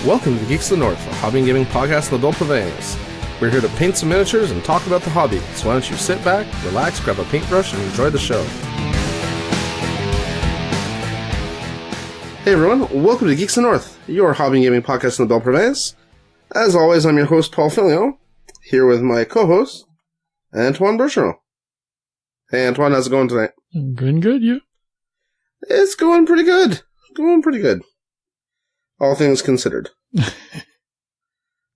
Welcome to Geeks of the North, a hobby and gaming podcast in adult purveyance. We're here to paint some miniatures and talk about the hobby, so why don't you sit back, relax, grab a paintbrush, and enjoy the show. Hey everyone, welcome to Geeks of the North, your hobby and gaming podcast in adult purveyance. As always, I'm your host, Paul Filio, here with my co-host, Antoine Bergeron. Hey Antoine, how's it going tonight? Going good, you? It's going pretty good. All things considered.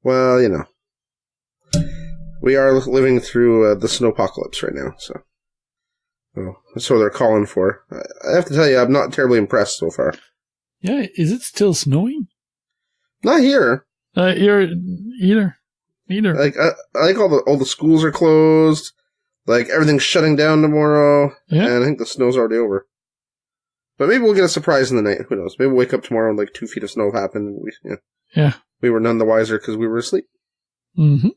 Well, you know. We are living through the snowpocalypse right now, so. Well, that's what they're calling for. I have to tell you, I'm not terribly impressed so far. Yeah, is it still snowing? Not here. Here, either. Like, all the schools are closed. Like, everything's shutting down tomorrow. Yeah. And I think the snow's already over. But maybe we'll get a surprise in the night. Who knows? Maybe we'll wake up tomorrow and like 2 feet of snow have happened. And we were none the wiser because we were asleep. Mm-hmm.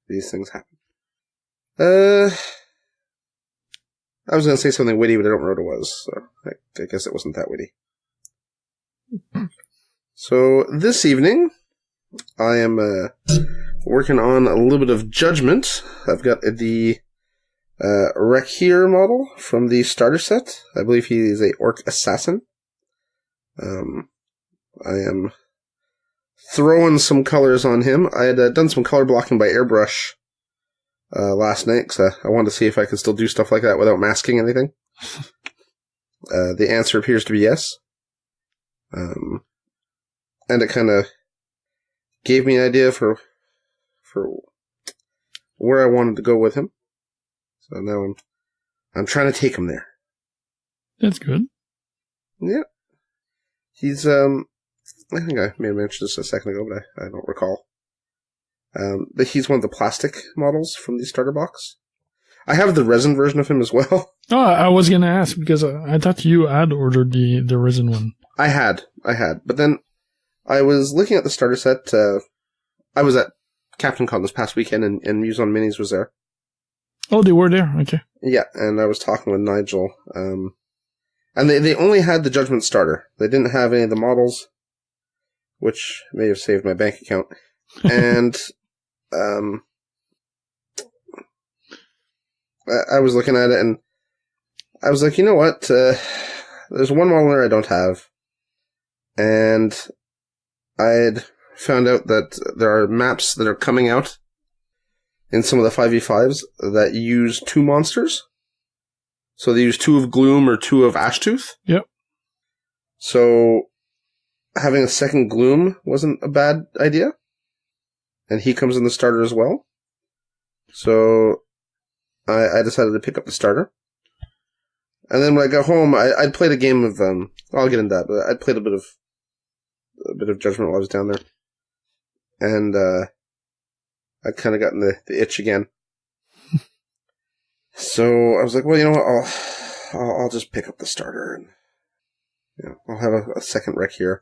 These things happen. I was going to say something witty, but I don't remember what it was. So I guess it wasn't that witty. So this evening, I am working on a little bit of Judgment. I've got the Rekir model from the starter set. I believe he is a orc assassin. I am throwing some colors on him. I had done some color blocking by airbrush last night, because I wanted to see if I could still do stuff like that without masking anything. The answer appears to be yes. And it kind of gave me an idea for where I wanted to go with him. So now I'm trying to take him there. That's good. Yeah. He's, I think I may have mentioned this a second ago, but I don't recall. But he's one of the plastic models from the starter box. I have the resin version of him as well. Oh, I was going to ask, because I thought you had ordered the resin one. I had. But then I was looking at the starter set. I was at CaptainCon this past weekend, and Muse on Minis was there. Oh, they were there? Okay. Yeah, and I was talking with Nigel. And they only had the Judgment starter. They didn't have any of the models, which may have saved my bank account. And I was looking at it, and I was like, you know what? There's one model there I don't have. And I'd found out that there are maps that are coming out in some of the 5v5s that use 2 monsters. So they use 2 of Gloom or 2 of Ashtooth. Yep. So having a second Gloom wasn't a bad idea. And he comes in the starter as well. So I decided to pick up the starter. And then when I got home, I'd played a game of, I'll get into that, but I'd played a bit of Judgment while I was down there. And, I'd kind of gotten the itch again. So I was like, well, you know what, I'll just pick up the starter and, I'll have a second Rekir.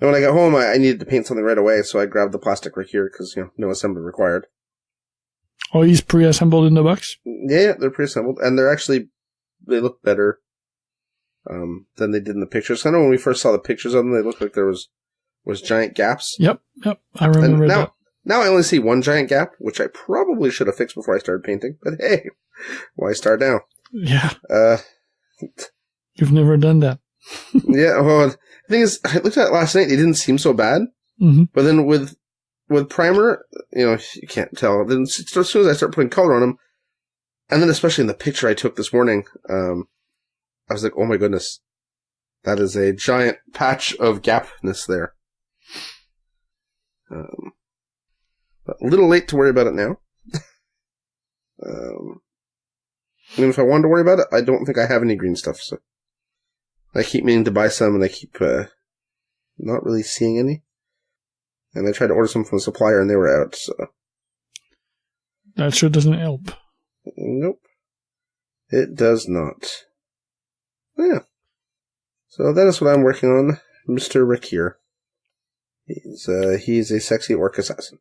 And when I got home, I needed to paint something right away, so I grabbed the plastic Rekir because, no assembly required. Oh, he's pre-assembled in the box? Yeah, they're pre-assembled, and they look better, than they did in the pictures. I know when we first saw the pictures of them, they looked like there was giant gaps. Yep, I remember that. Now I only see one giant gap, which I probably should have fixed before I started painting, but hey, why start now? Yeah. You've never done that. Yeah, well, the thing is, I looked at it last night, it didn't seem so bad, but then with primer, you can't tell. Then as soon as I start putting color on them, and then especially in the picture I took this morning, I was like, oh my goodness, that is a giant patch of gapness there. A little late to worry about it now. And if I wanted to worry about it, I don't think I have any green stuff, so I keep meaning to buy some, and I keep not really seeing any. And I tried to order some from a supplier, and they were out, so. That sure doesn't help. Nope. It does not. Yeah. So that is what I'm working on, Mr. Rekir. He's a sexy orc assassin.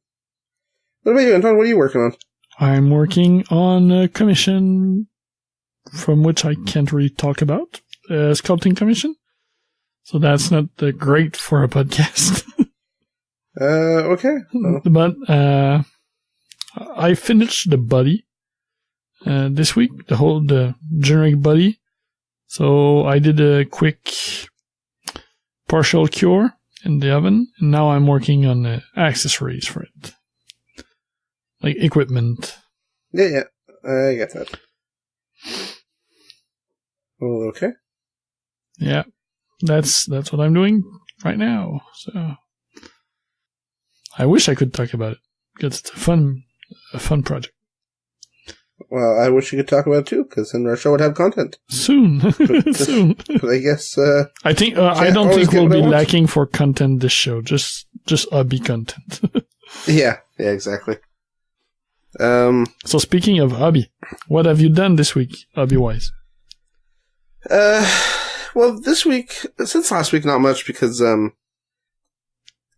What about you, Anton? What are you working on? I'm working on a commission from which I can't really talk about. Sculpting commission. So that's not great for a podcast. Okay. Well. But I finished the body this week, the generic body. So I did a quick partial cure in the oven, and now I'm working on the accessories for it. Like equipment. Yeah, I get that. Well, okay. Yeah, that's what I'm doing right now. So I wish I could talk about it because it's a fun project. Well, I wish you could talk about it too, because then our show would have content Soon. Soon. But I guess I think I don't think we'll be lacking for content this show. Just hobby content. Yeah, exactly. So speaking of hobby, what have you done this week, hobby-wise? Well, this week, since last week, not much, because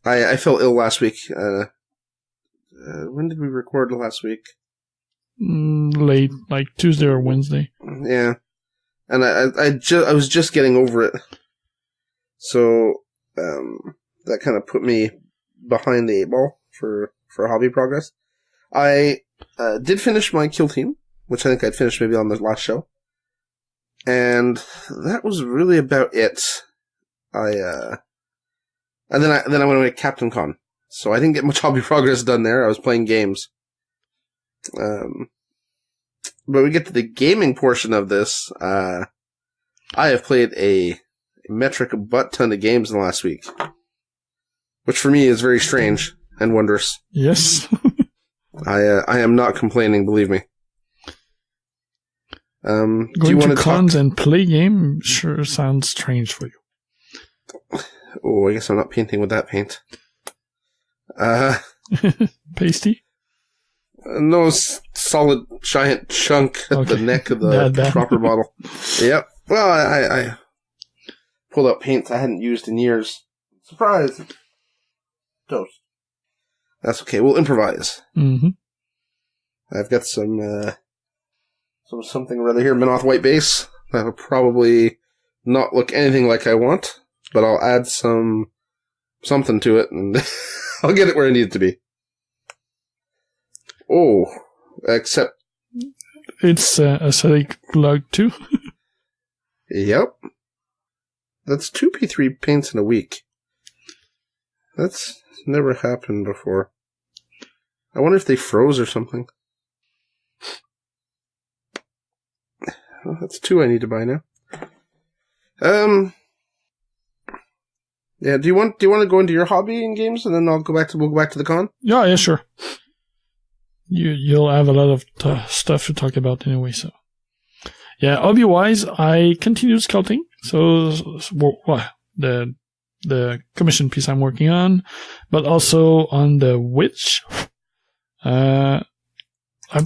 I fell ill last week. When did we record last week? Late, like Tuesday or Wednesday. Yeah, and I was just getting over it, so that kind of put me behind the 8 ball for hobby progress. I did finish my kill team, which I think I'd finished maybe on the last show, and that was really about it. And then I went away to CaptainCon, so I didn't get much hobby progress done there. I was playing games. But we get to the gaming portion of this. I have played a metric butt ton of games in the last week, which for me is very strange and wondrous. Yes. I am not complaining, believe me. Going to cons and play game sure sounds strange for you. Oh, I guess I'm not painting with that paint. Pasty? No solid giant chunk at the neck of the proper bottle. Yep. Well, I pulled out paints I hadn't used in years. Surprise! Toast. That's okay. We'll improvise. Mm-hmm. I've got some something rather here, Minoth white base. That'll probably not look anything like I want, but I'll add something to it, and I'll get it where I need it to be. Oh, except it's acidic plug too. Yep. That's 2 P3 paints in a week. That's never happened before. I wonder if they froze or something. Well, that's 2 I need to buy now. Yeah. Do you want to go into your hobby in games, and then we'll go back to the con? Yeah, sure. You'll have a lot of stuff to talk about anyway. So, yeah, hobby-wise, I continued sculpting. So the commission piece I'm working on, but also on the witch. I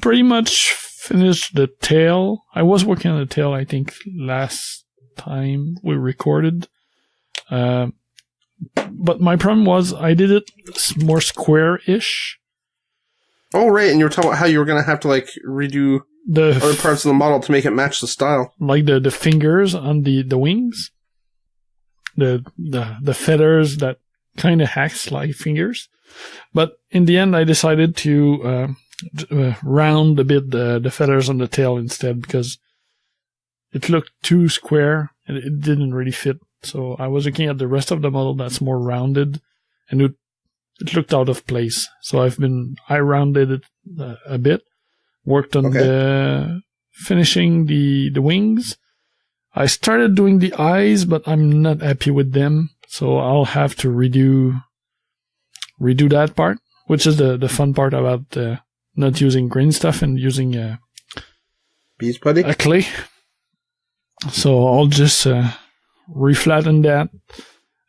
pretty much finished the tail. I was working on the tail, I think, last time we recorded. But my problem was I did it more square-ish. Oh, right, and you were talking about how you were going to have to, like, redo the other parts of the model to make it match the style. Like the fingers on the wings. The feathers that kind of hacks like fingers. But in the end, I decided to round a bit the feathers on the tail instead, because it looked too square and it didn't really fit. So I was looking at the rest of the model that's more rounded, and it looked out of place. So I rounded it a bit, worked on the finishing the wings. I started doing the eyes, but I'm not happy with them. So I'll have to redo that part, which is the fun part about not using green stuff and using bees putty, a clay. So I'll just reflatten that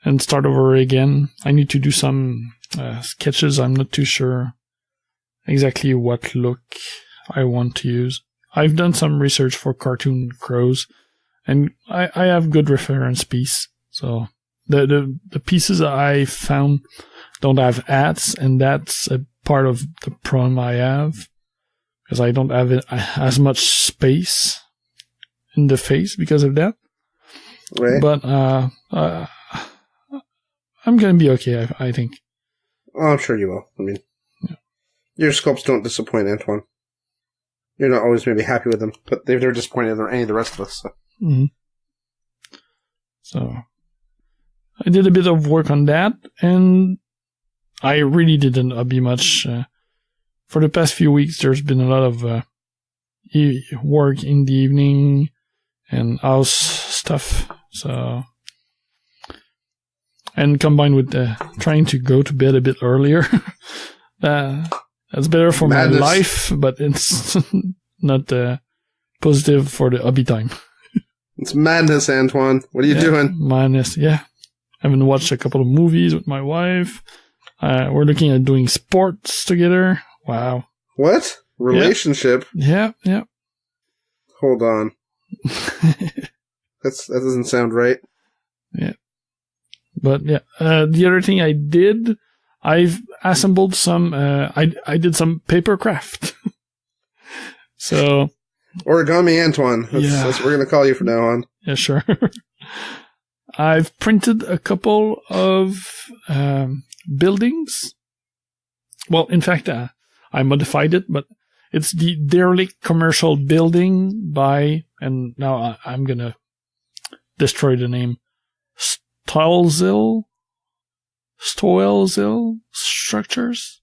and start over again. I need to do some sketches. I'm not too sure exactly what look I want to use. I've done some research for cartoon crows, and I have good reference piece. So the pieces I found don't have hats, and that's a part of the problem I have, because I don't have as much space in the face because of that. Right. But I'm going to be okay, I think. Oh, I'm sure you will. I mean, your sculpts don't disappoint, Antoine. You're not always maybe happy with them, but they've never disappointed any of the rest of us. So. Mm-hmm. So, I did a bit of work on that, and I really didn't hobby much. For the past few weeks, there's been a lot of work in the evening and house stuff. So, and combined with trying to go to bed a bit earlier, that's better for Madness. My life, but it's not positive for the hobby time. It's madness, Antoine. What are you doing? Madness, yeah. I haven't watched a couple of movies with my wife. We're looking at doing sports together. Wow. What? Relationship? Yeah. Hold on. That doesn't sound right. Yeah. But yeah, the other thing I did, I've assembled some, I did some paper craft. So. Origami Antoine. That's what we're going to call you from now on. Yeah, sure. I've printed a couple of buildings. Well, in fact, I modified it, but it's the Derelict commercial building by, and now I'm going to destroy the name, Stoelzel Structures.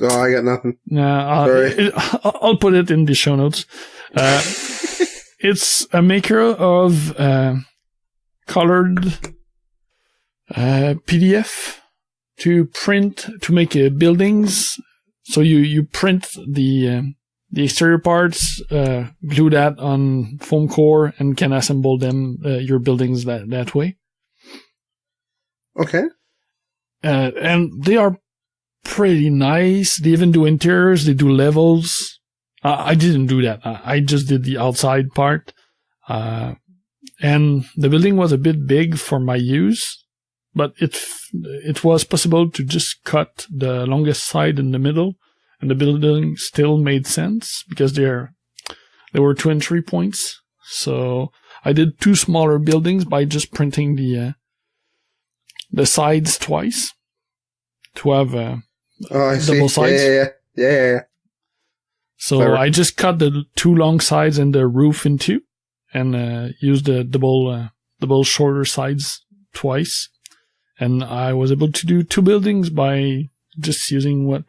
Oh, I got nothing. Sorry. I'll put it in the show notes. It's a maker of colored PDF to make buildings. So you print the exterior parts, glue that on foam core, and can assemble them your buildings that way. Okay. And they are pretty nice. They even do interiors. They do levels. I didn't do that. I just did the outside part. And the building was a bit big for my use, but it was possible to just cut the longest side in the middle, and the building still made sense because there were 2 entry points. So I did 2 smaller buildings by just printing the sides twice to have double sides. Yeah. So Clever. I just cut the 2 long sides and the roof in 2, and used the double shorter sides twice. And I was able to do 2 buildings by just using 1,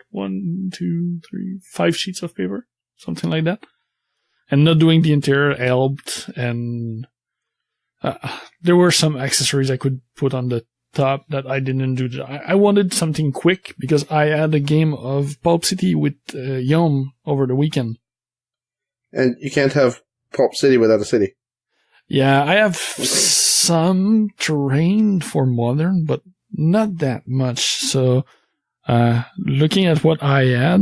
2, 3, 5 sheets of paper, something like that. And not doing the interior helped. And there were some accessories I could put on the top that I didn't do. I wanted something quick because I had a game of Pulp City with Yom over the weekend. And you can't have Pulp City without a city. Yeah, I have some terrain for modern, but not that much. So, looking at what I had,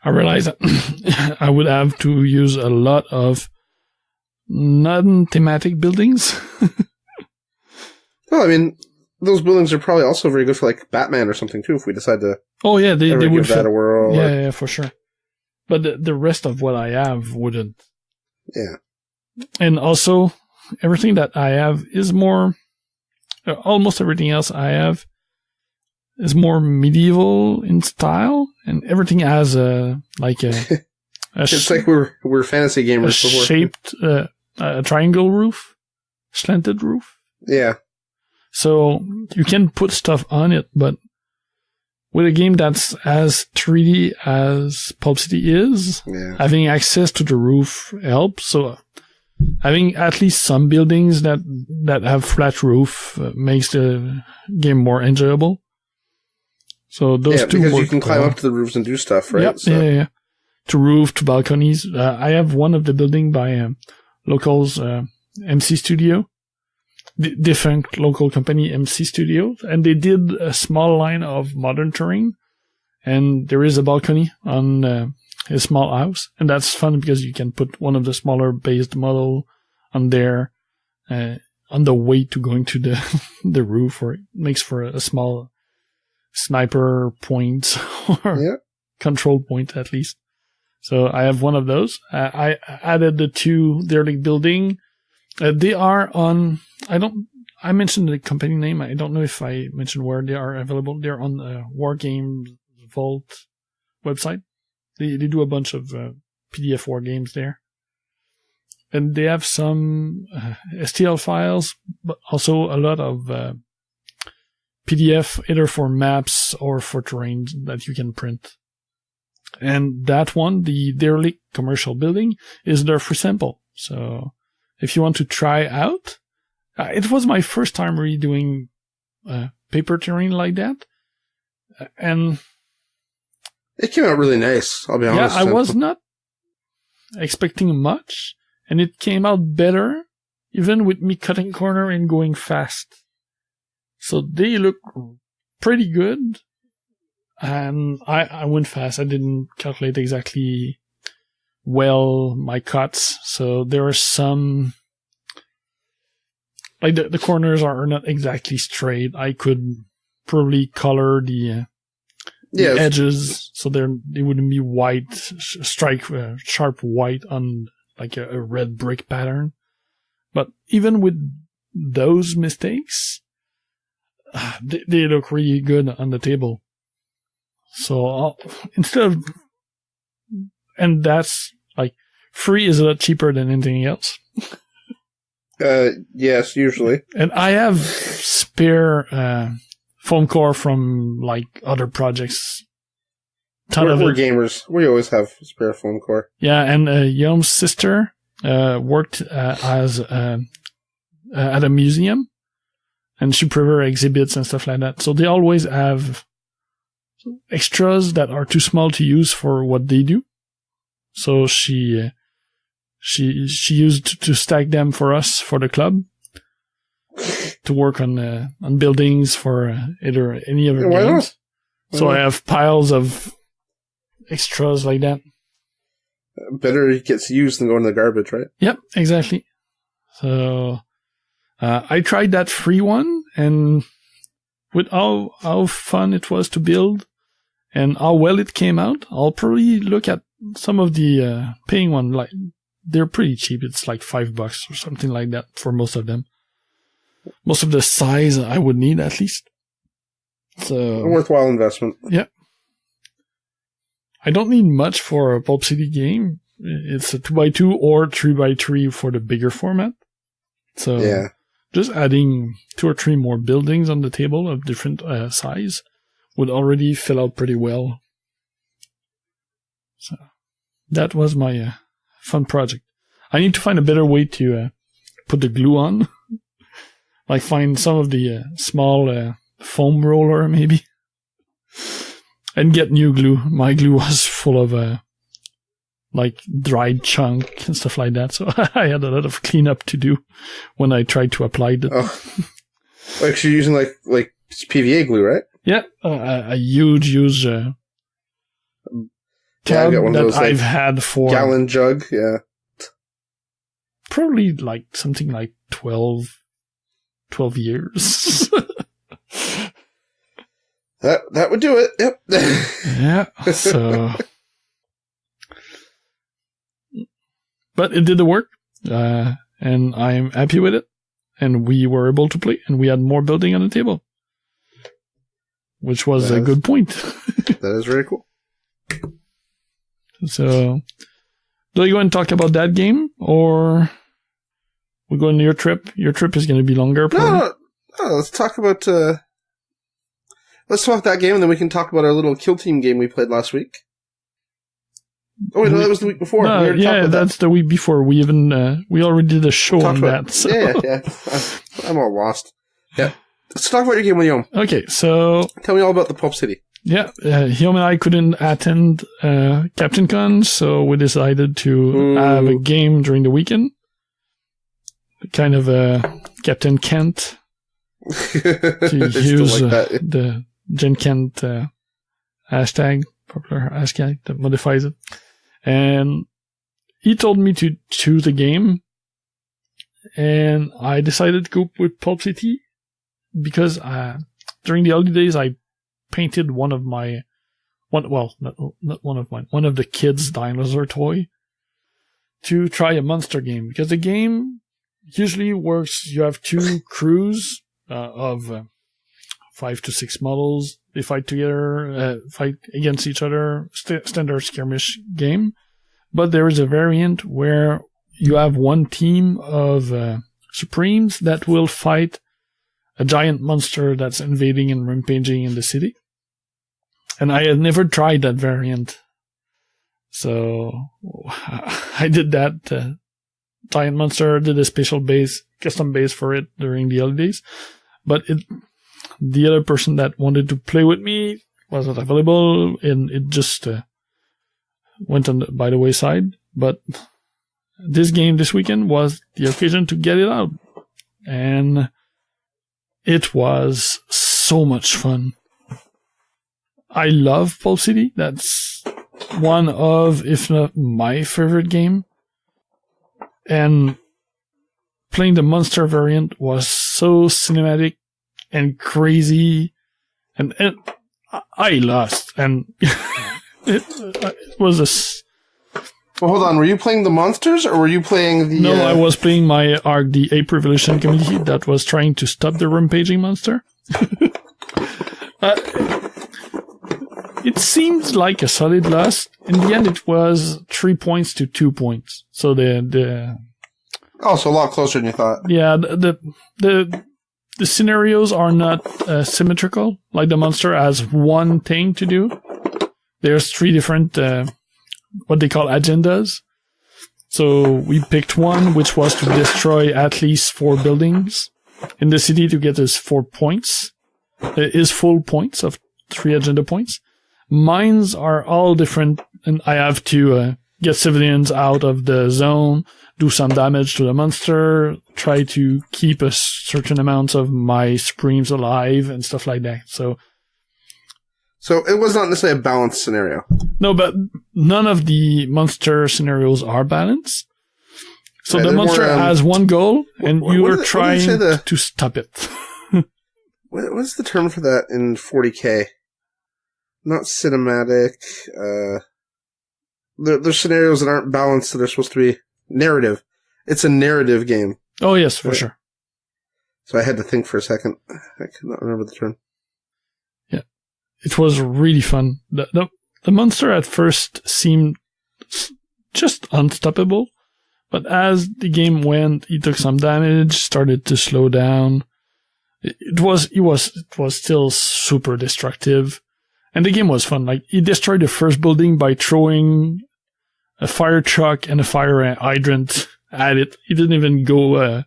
I realized that I would have to use a lot of non-thematic buildings. Well, I mean, those buildings are probably also very good for like Batman or something too. If we decide to, they would give that a whirl. Yeah, for sure. But the rest of what I have wouldn't. Yeah. And also, everything that I have is more. Almost everything else I have is more medieval in style, and everything has it's like we're fantasy gamers before. Shaped a triangle roof, slanted roof. Yeah. So you can put stuff on it, but with a game that's as 3D as Pulp City is, having access to the roof helps. So having at least some buildings that have flat roof makes the game more enjoyable. So those two because work you can climb up to the roofs and do stuff, right? Yep, so. Yeah. To roof, to balconies. I have one of the building by locals, MC Studio. Different local company, MC Studios, and they did a small line of modern terrain, and there is a balcony on a small house, and that's fun because you can put one of the smaller based model on there on the way to going to the roof, or it makes for a small sniper point or control point at least. So I have one of those. I added the 2 Derelict building. They are on. I I mentioned the company name. I don't know if I mentioned where they are available. They're on the War Games Vault website. They do a bunch of PDF war games there. And they have some STL files, but also a lot of PDF, either for maps or for terrain that you can print. And that one, the Derelict commercial building, is their free sample. So if you want to try out, it was my first time really doing paper terrain like that. And it came out really nice, I'll be honest. Yeah, I was not expecting much, and it came out better, even with me cutting corner and going fast. So they look pretty good. And I went fast. I didn't calculate exactly well my cuts. So there are some, like the corners are not exactly straight. I could probably color the edges so they wouldn't be white, sharp white on like a red brick pattern. But even with those mistakes, they look really good on the table. So and that's like free is a lot cheaper than anything else. Yes, usually. And I have spare foam core from like other projects. We're gamers. We always have spare foam core. Yeah, and Yom's sister worked as at a museum, and she prepared exhibits and stuff like that. So they always have extras that are too small to use for what they do. So she used to stack them for us for the club to work on buildings for either any of our games. So I have piles of extras like that. Better it gets used than going in the garbage, right? Yep, exactly. So I tried that free one, and with how fun it was to build and how well it came out, I'll probably look at some of the paying one. Like, they're pretty cheap. It's like $5 or something like that for most of them. Most of the size I would need, at least. So a worthwhile investment. Yeah. I don't need much for a Pulp City game. It's a 2x2 or 3x3 for the bigger format. So yeah, just adding 2 or 3 more buildings on the table of different size would already fill out pretty well. So that was my fun project. I need to find a better way to put the glue on. Like find some of the small foam roller maybe. And get new glue. My glue was full of like dried chunk and stuff like that. So I had a lot of cleanup to do when I tried to apply it. Oh. Like you're using like PVA glue, right? Yeah, a huge tub that I've had for gallon jug. Yeah, probably like something like 12 years. That would do it. Yep. Yeah. So, but it did the work, and I'm happy with it. And we were able to play, and we had more building on the table, which was a good point. That is very cool. So, do I go and talk about that game, or we go on your trip? Your trip is going to be longer. No, let's talk about. Let's talk that game, and then we can talk about our little Kill Team game we played last week. Oh wait, no, that was the week before. No, yeah, that's the week before. We already did a show on that. So. Yeah. I'm all lost. Yeah. Let's talk about your game with Yom. Okay, so tell me all about the Pulp City. Yeah, Yom and I couldn't attend CaptainCon, so we decided to have a game during the weekend. Kind of a Captain Kent to use the Gen Kent hashtag, popular hashtag that modifies it. And he told me to choose a game, and I decided to go with Pulp City because during the holidays I painted one of the kids' dinosaur toy to try a monster game, because the game usually works. You have 2 crews of 5 to 6 models. They fight together, fight against each other. Standard skirmish game. But there is a variant where you have one team of Supremes that will fight a giant monster that's invading and rampaging in the city. And I had never tried that variant. So I did that giant monster, did a special base, custom base for it during the holidays. But the other person that wanted to play with me wasn't available, and it just went by the wayside. But this game this weekend was the occasion to get it out. And it was so much fun. I love Pulp City. That's one of, if not my favorite game. And playing the monster variant was so cinematic and crazy. And I lost. And it was Well, hold on. Were you playing the monsters, or were you playing the... No, I was playing my ARC, the Ape Revolution community that was trying to stop the rampaging monster. It seemed like a solid loss. In the end, it was 3 points to 2 points. So Oh, so a lot closer than you thought. Yeah, the scenarios are not symmetrical. Like the monster has one thing to do. There's 3 different... what they call agendas. So we picked one, which was to destroy at least 4 buildings in the city to get us 4 points. His full points of 3 agenda points. Mines are all different, and I have to get civilians out of the zone, do some damage to the monster, try to keep a certain amount of my Supremes alive, and stuff like that. So it was not necessarily a balanced scenario. No, but none of the monster scenarios are balanced. So the monster has one goal, and you are trying to stop it. What's the term for that in 40K? Not cinematic. There's scenarios that aren't balanced that are supposed to be narrative. It's a narrative game. Oh, yes, for sure. So I had to think for a second. I could not remember the term. Yeah. It was really fun. The monster at first seemed just unstoppable, but as the game went, he took some damage, started to slow down. It was still super destructive, and the game was fun. Like, he destroyed the first building by throwing a fire truck and a fire hydrant at it. He didn't even go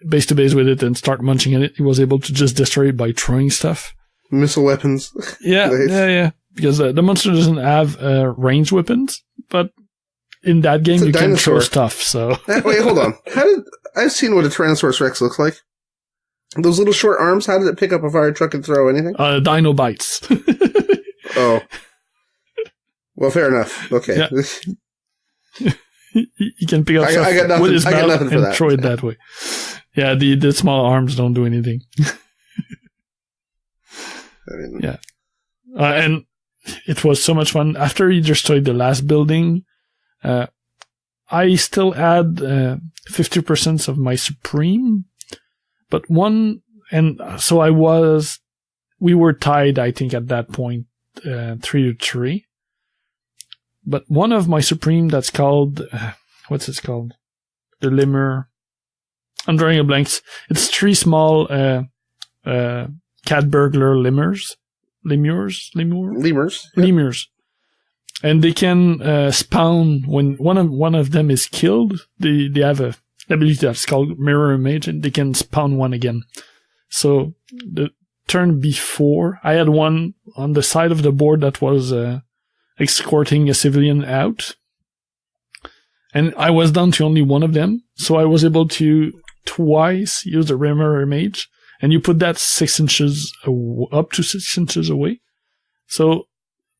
base to base with it and start munching at it. He was able to just destroy it by throwing stuff. Missile weapons. Yeah, nice. Yeah. Because the monster doesn't have ranged weapons, but in that game you can throw stuff. So wait, hold on. I've seen what a Tyrannosaurus Rex looks like? Those little short arms. How did it pick up a fire truck and throw anything? Dino bites. Oh, well, fair enough. Okay. Yeah. He can pick up stuff with his mouth and throw it that way. Yeah, the small arms don't do anything. Yeah. And it was so much fun. After he destroyed the last building, I still had 50% of my Supreme, but we were tied, I think, at that point, 3-3. But one of my Supreme that's called, what's it called? The Lemur. I'm drawing a blank. It's 3 small, cat burglar lemurs. Lemurs. And they can spawn when one of them is killed. They have a ability that's called mirror image, and they can spawn one again. So the turn before, I had one on the side of the board that was escorting a civilian out, and I was down to only one of them. So I was able to twice use the mirror image, and you put that 6 inches up to 6 inches away. So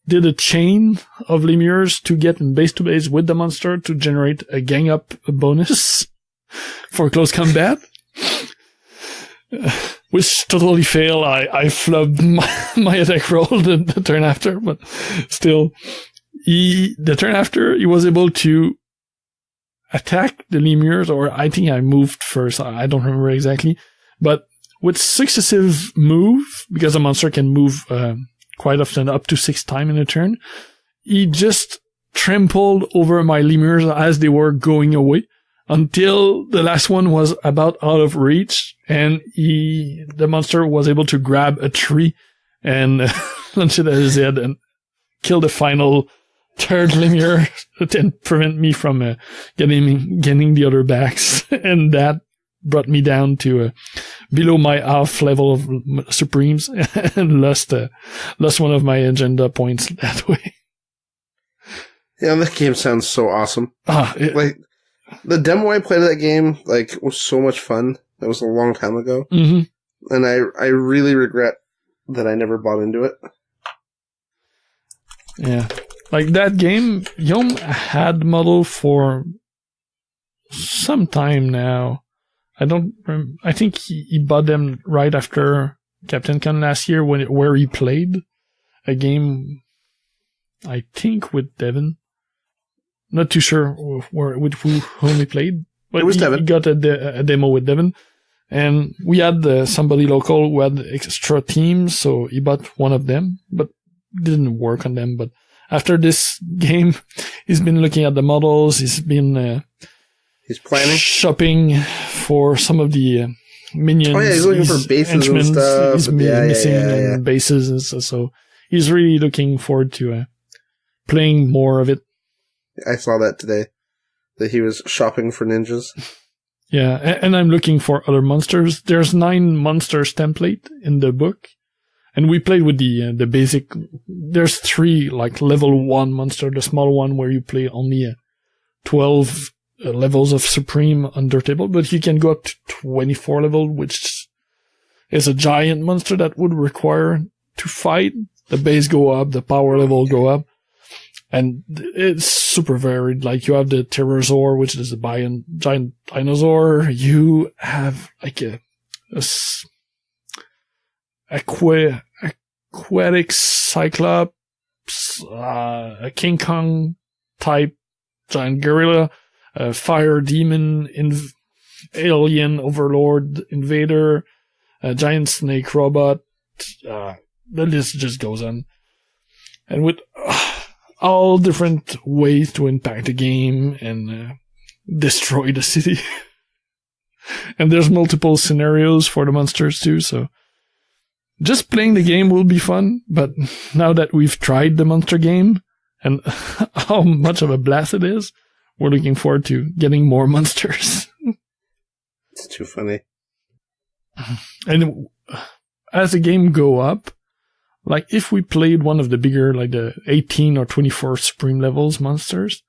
did a chain of lemurs to get in base to base with the monster to generate a gang up bonus for close combat, which totally failed. I flubbed my attack roll the turn after, but still, the turn after he was able to attack the lemurs, or I think I moved first. I don't remember exactly. But with successive move, because a monster can move quite often up to 6 times in a turn, he just trampled over my lemurs as they were going away until the last one was about out of reach, and the monster was able to grab a tree and launch it at his head and kill the final third lemur and prevent me from getting the other backs. And that brought me down to below my half level of Supremes and lost one of my agenda points that way. Yeah, that game sounds so awesome. Like, the demo I played of that game, like, was so much fun. That was a long time ago. Mm-hmm. And I really regret that I never bought into it. Yeah. Like, that game, Yom had model for some time now. I think he bought them right after CaptainCon last year where he played a game, I think, with Devin. Not too sure with whom he played, but it was Devin. He got a demo with Devin, and we had somebody local who had extra teams, so he bought one of them, but didn't work on them. But after this game, he's been looking at the models. He's been he's planning shopping for some of the minions. Oh yeah, he's looking for bases and stuff. He's missing bases, and so he's really looking forward to playing more of it. I saw that today, that he was shopping for ninjas. Yeah, and I'm looking for other monsters. There's 9 monsters template in the book, and we played with the basic. There's 3 like level 1 monster, the small one where you play only 12 levels of Supreme under table, but you can go up to 24 level, which is a giant monster that would require to fight. The base go up, the power level go up. And it's super varied. Like, you have the Pterosaur, which is a giant dinosaur. You have like aquatic cyclops, a King Kong type giant gorilla, a fire demon, alien overlord invader, a giant snake robot. The list just goes on. And with all different ways to impact the game and destroy the city. And there's multiple scenarios for the monsters too, so just playing the game will be fun, but now that we've tried the monster game and how much of a blast it is, we're looking forward to getting more monsters. It's too funny. And as the game go up, like, if we played one of the bigger, like the 18 or 24 Supreme levels monsters,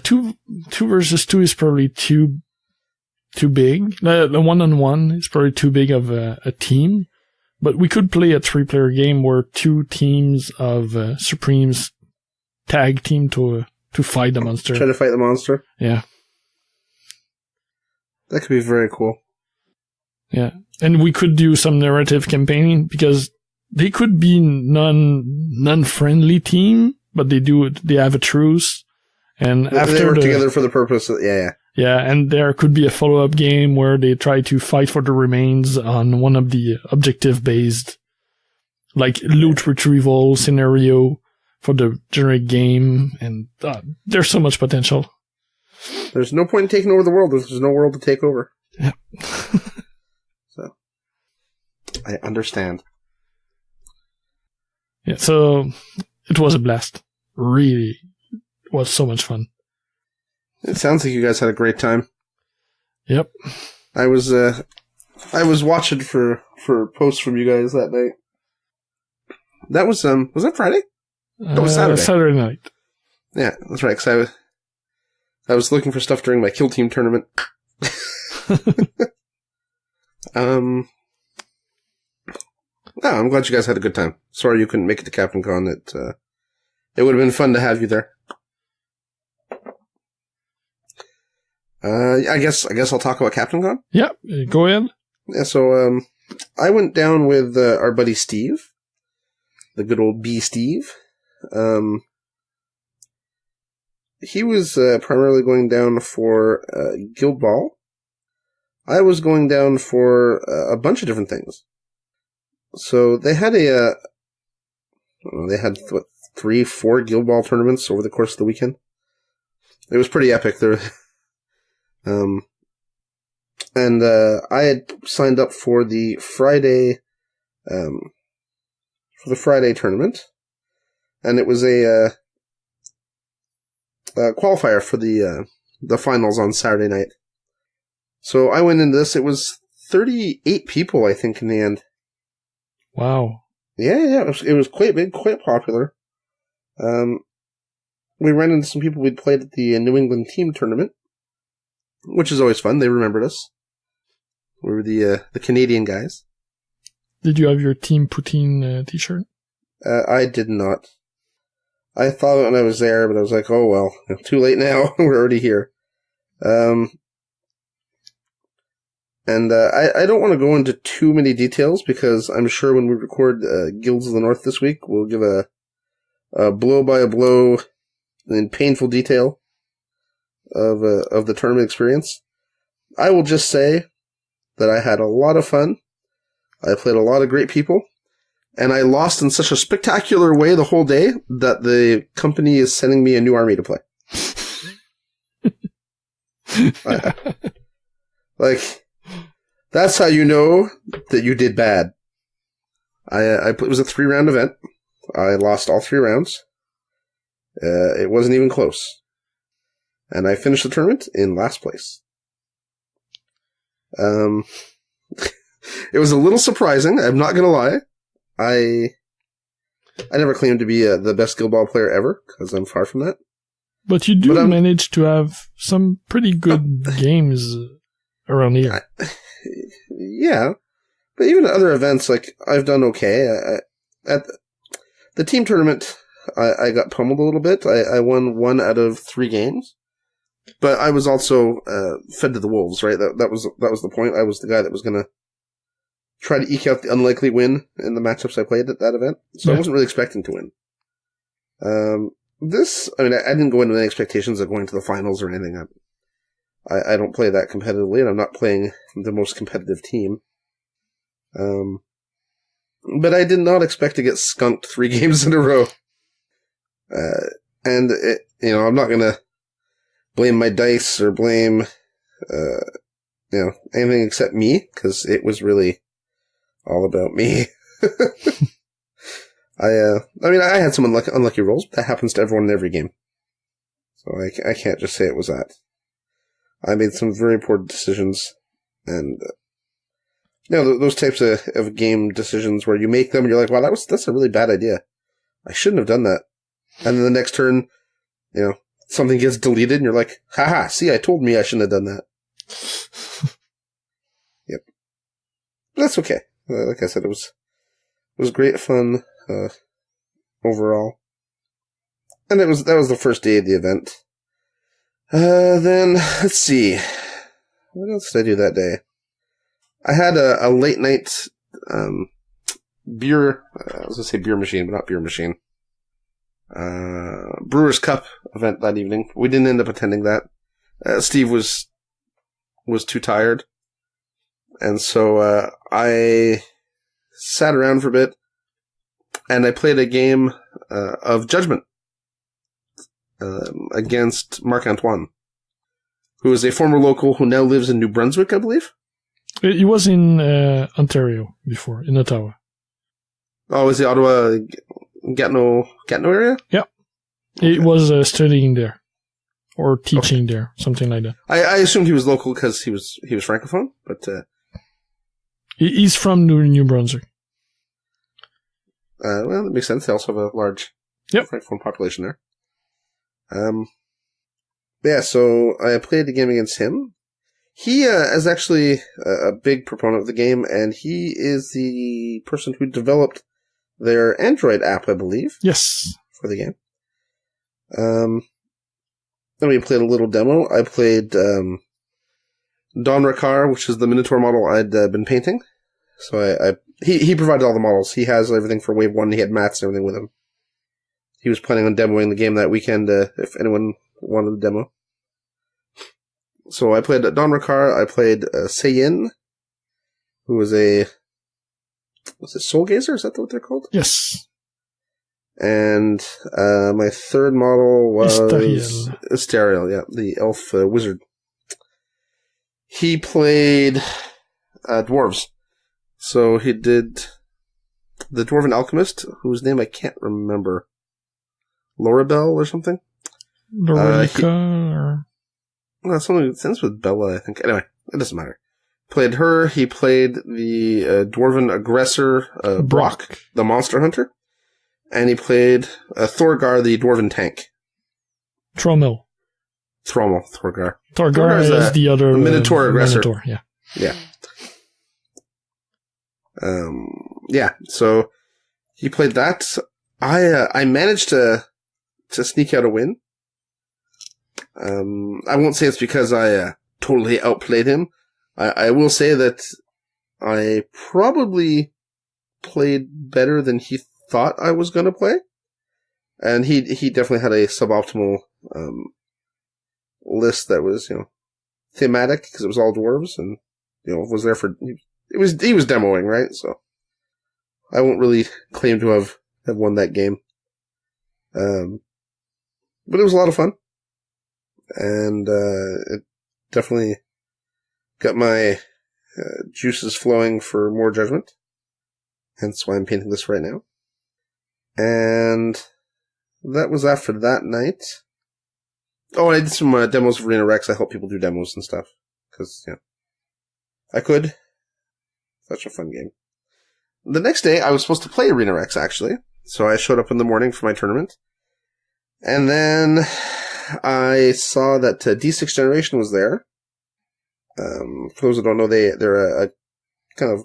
2 versus 2 is probably too big. The 1-on-1 is probably too big of a team. But we could play a 3-player game where 2 teams of Supremes tag team to fight the monster. Try to fight the monster? Yeah. That could be very cool. Yeah. And we could do some narrative campaigning, because they could be non-friendly team, but they have a truce. And after they work together for the purpose of, yeah. Yeah, and there could be a follow-up game where they try to fight for the remains on one of the objective-based, like, loot retrieval scenario for the generic game, and there's so much potential. There's no point in taking over the world. There's no world to take over. Yeah. So, I understand. Yeah, so it was a blast. Really, it was so much fun. It sounds like you guys had a great time. Yep. I was watching for posts from you guys that night. That was that Friday? That was Saturday. Saturday night. Yeah, that's right. Because I was looking for stuff during my Kill Team tournament. No, I'm glad you guys had a good time. Sorry you couldn't make it to CaptainCon. It would have been fun to have you there. I guess I'll talk about CaptainCon. Yeah, go ahead. Yeah, so I went down with our buddy Steve, the good old B Steve. he was primarily going down for Guild Ball. I was going down for a bunch of different things. So they had they had 3-4 Guild Ball tournaments over the course of the weekend. It was pretty epic. There, and I had signed up for the Friday tournament, and it was a qualifier for the finals on Saturday night. So I went into this. It was 38 people, I think, in the end. Wow. Yeah, it was quite big, quite popular. We ran into some people we'd played at the New England team tournament, which is always fun. They remembered us. We were the Canadian guys. Did you have your Team Poutine t-shirt? I did not. I thought it when I was there, but I was like, oh well, too late now. We're already here. And I don't want to go into too many details because I'm sure when we record Guilds of the North this week, we'll give a blow-by-blow and painful detail of the tournament experience. I will just say that I had a lot of fun. I played a lot of great people. And I lost in such a spectacular way the whole day that the company is sending me a new army to play. That's how you know that you did bad. It was a 3-round event. I lost all 3 rounds. It wasn't even close. And I finished the tournament in last place. It was a little surprising, I'm not gonna lie. I never claimed to be the best Guild Ball player ever, because I'm far from that. But you do manage to have some pretty good games around here. Yeah. But even at other events, like, I've done okay. At the team tournament, I got pummeled a little bit. I won 1 out of 3 games. But I was also fed to the wolves, right? That was the point. I was the guy that was going to try to eke out the unlikely win in the matchups I played at that event. So I wasn't really expecting to win. I didn't go in with any expectations of going to the finals or anything. I don't play that competitively, and I'm not playing the most competitive team. But I did not expect to get skunked 3 games in a row. I'm not going to blame my dice or blame, anything except me, because it was really all about me. I had some unlucky rolls, but that happens to everyone in every game. So I can't just say it was that. I made some very poor decisions, and those types of game decisions where you make them and you're like, wow, that's a really bad idea. I shouldn't have done that. And then the next turn, something gets deleted and you're like, haha, see, I told me I shouldn't have done that. Yep. But that's okay. Like I said, it was great fun, overall. And that was the first day of the event. Then, let's see. What else did I do that day? I had a late night, beer, I was gonna say beer machine, but not beer machine. Brewers Cup event that evening. We didn't end up attending that. Steve was too tired. And so, I sat around for a bit and I played a game, of Judgment, against Marc-Antoine, who is a former local who now lives in New Brunswick, I believe. He was in Ontario before, in Ottawa. Oh, is the Ottawa Gatineau area? Yeah. Okay. He was studying there. Or teaching there, something like that. I assumed he was local because he was Francophone, but... He's from New Brunswick. Well, that makes sense. They also have a large Francophone population there. So I played the game against him. He is actually a big proponent of the game, and he is the person who developed their Android app, I believe. Yes. For the game. Then we played a little demo. I played Don Rakar, which is the Minotaur model I'd been painting. So he provided all the models. He has everything for Wave 1. He had mats and everything with him. He was planning on demoing the game that weekend if anyone wanted the demo. So I played Don Ricard, I played Seiyin, who was it Soul Gazer? Is that what they're called? Yes. And my third model was Asteriel, yeah, the elf wizard. He played dwarves. So he did the Dwarven Alchemist, whose name I can't remember. Lorabelle or something? Lorica No, something that ends with Bella, I think. Anyway, it doesn't matter. Played her. He played the Dwarven Aggressor, Brock, the Monster Hunter. And he played Thorgar, the Dwarven Tank. Thorgar. Thorgar is the other Minotaur Aggressor. Minotaur, yeah. Yeah. Yeah, so he played that. I managed to sneak out a win. I won't say it's because I totally outplayed him. I will say that I probably played better than he thought I was going to play. And he definitely had a suboptimal list that was, thematic, because it was all dwarves, and, was there for... He was demoing, right? So I won't really claim to have won that game. But it was a lot of fun. And it definitely got my juices flowing for more Judgment. Hence why I'm painting this right now. And that was after that night. Oh, I did some demos of Arena Rex. I help people do demos and stuff. Because, I could. Such a fun game. The next day, I was supposed to play Arena Rex, actually. So I showed up in the morning for my tournament. And then I saw that D6 Generation was there. For those who don't know, they're a kind of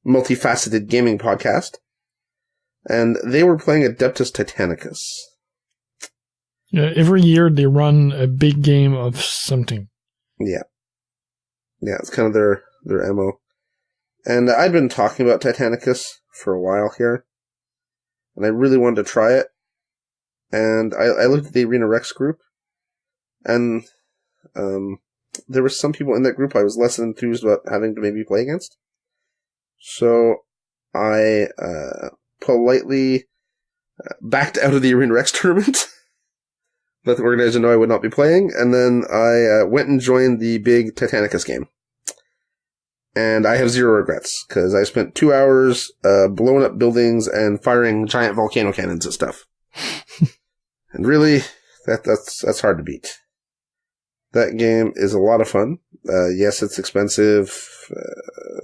multifaceted gaming podcast. And they were playing Adeptus Titanicus. Yeah, every year they run a big game of something. Yeah. Yeah, it's kind of their MO. And I'd been talking about Titanicus for a while here. And I really wanted to try it. And I looked at the Arena Rex group. And there were some people in that group I was less enthused about having to maybe play against. So I politely backed out of the Arena Rex tournament. Let the organizer know I would not be playing. And then I went and joined the big Titanicus game. And I have zero regrets, because I spent 2 hours blowing up buildings and firing giant volcano cannons at stuff. And really, that's hard to beat. That game is a lot of fun. Yes, it's expensive.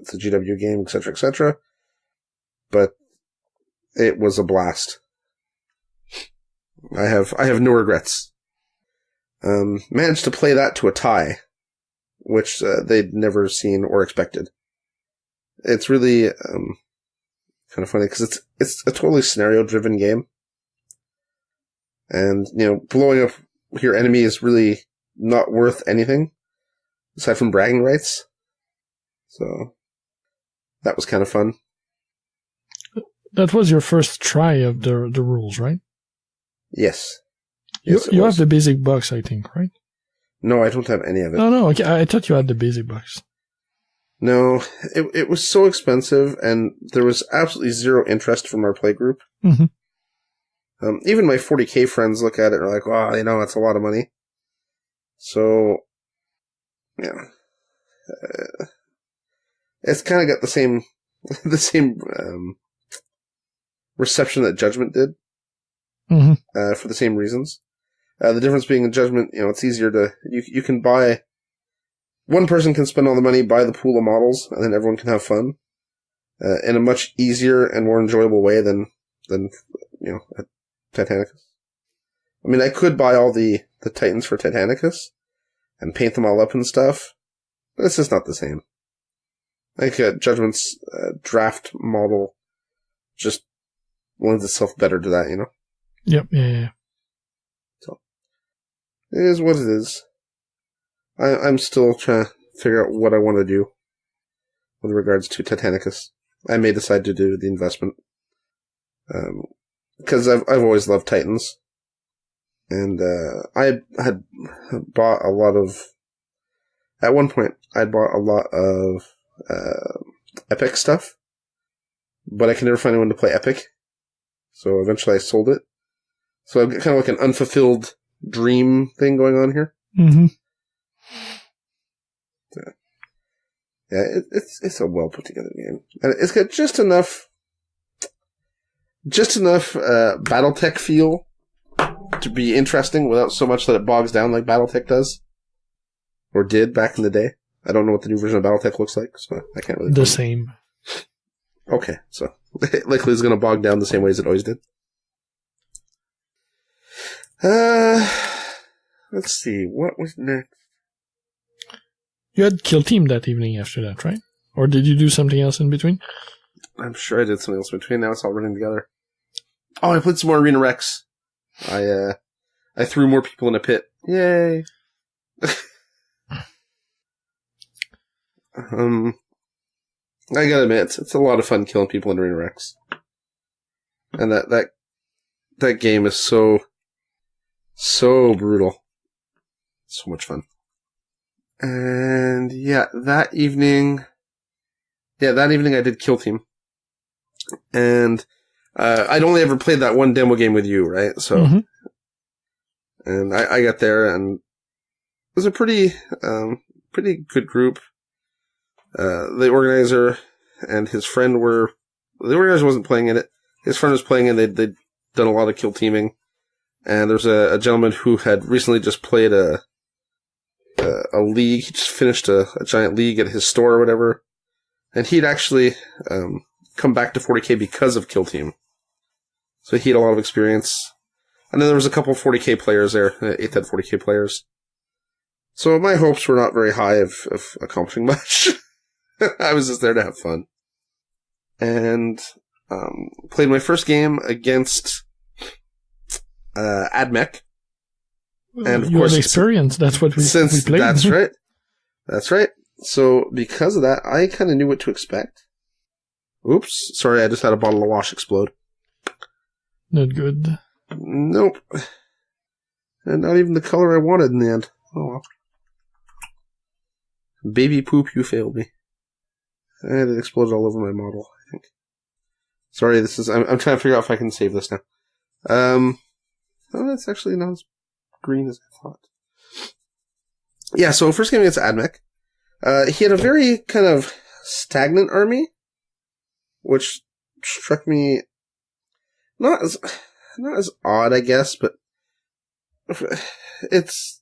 It's a GW game, etc., etc. But it was a blast. I have no regrets. Managed to play that to a tie, which they'd never seen or expected. It's really kind of funny, because it's a totally scenario-driven game. And, blowing up your enemy is really not worth anything, aside from bragging rights. So, that was kind of fun. That was your first try of the rules, right? Yes. You have the basic box, I think, right? No, I don't have any of it. No, okay. I thought you had the basic box. No, it was so expensive, and there was absolutely zero interest from our play group. Mm-hmm. Even my 40K friends look at it and are like, wow, that's a lot of money. So, yeah. It's kind of got the same reception that Judgment did. Mm-hmm. For the same reasons. The difference being in Judgment, it's easier to... You can buy... One person can spend all the money, buy the pool of models, and then everyone can have fun. In a much easier and more enjoyable way than at Titanicus. I mean, I could buy all the Titans for Titanicus and paint them all up and stuff, but it's just not the same. I think Judgment's draft model just lends itself better to that, Yep, yeah. So, it is what it is. I'm still trying to figure out what I want to do with regards to Titanicus. I may decide to do the investment. Because I've always loved Titans. And I had bought a lot of... At one point, I'd bought a lot of Epic stuff, but I could never find anyone to play Epic. So eventually I sold it. So I've got kind of like an unfulfilled dream thing going on here. Mm-hmm. Yeah, it's a well put together game. And it's got just enough BattleTech feel to be interesting without so much that it bogs down like BattleTech does. Or did back in the day. I don't know what the new version of BattleTech looks like, so I can't really... The same. Okay, so likely it's going to bog down the same way as it always did. Let's see, what was next? You had Kill Team that evening after that, right? Or did you do something else in between? I'm sure I did something else in between. Now it's all running together. Oh, I played some more Arena Rex. I threw more people in a pit. Yay! I gotta admit, it's a lot of fun killing people in Arena Rex. And that game is so brutal. So much fun. And yeah, that evening I did Kill Team. And I'd only ever played that one demo game with you, right? So, and I got there, and it was a pretty good group. The organizer and his friend the organizer wasn't playing in it. His friend was playing, and they'd done a lot of kill teaming. And there's a gentleman who had recently just played a league. He just finished a giant league at his store or whatever. And he'd actually come back to 40K because of Kill Team. So he had a lot of experience. And then there was a couple of 40K players there, 8th Ed 40K players. So my hopes were not very high of accomplishing much. I was just there to have fun. And played my first game against AdMech. And of course, had experience. That's what we played. That's right. That's right. So because of that, I kind of knew what to expect. Oops. Sorry, I just had a bottle of wash explode. Not good. Nope. And not even the color I wanted in the end. Oh well. Baby poop, you failed me. And it exploded all over my model, I think. Sorry, I'm trying to figure out if I can save this now. Oh, that's actually not as green as I thought. Yeah, so first game against AdMech. He had a very kind of stagnant army, which struck me not as odd, I guess, but it's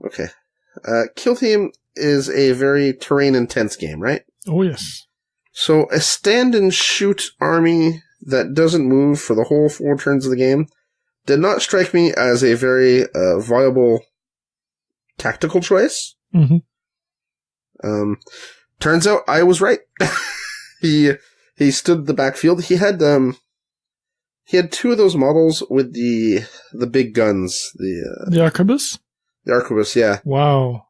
okay. Kill Team is a very terrain-intense game, right? Oh, yes. So a stand-and-shoot army that doesn't move for the whole 4 turns of the game did not strike me as a very viable tactical choice. Mm-hmm. Turns out I was right. He stood the backfield. He had 2 of those models with the big guns. The Arquebus? The Arquebus, yeah. Wow.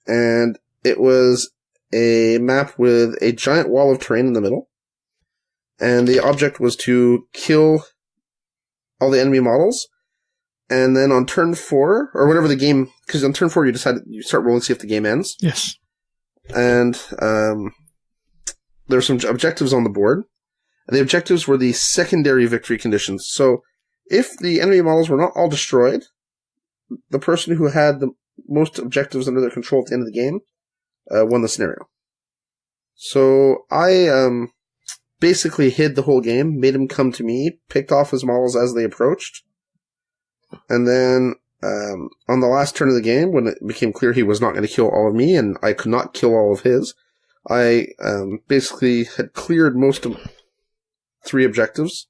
And it was a map with a giant wall of terrain in the middle. And the object was to kill all the enemy models. And then on turn 4, or whenever the game, because on turn 4 you start rolling to see if the game ends. Yes. And there were some objectives on the board. And the objectives were the secondary victory conditions. So if the enemy models were not all destroyed, the person who had the most objectives under their control at the end of the game won the scenario. So I basically hid the whole game, made him come to me, picked off his models as they approached, and then on the last turn of the game, when it became clear he was not going to kill all of me and I could not kill all of his, I basically had cleared most of 3 objectives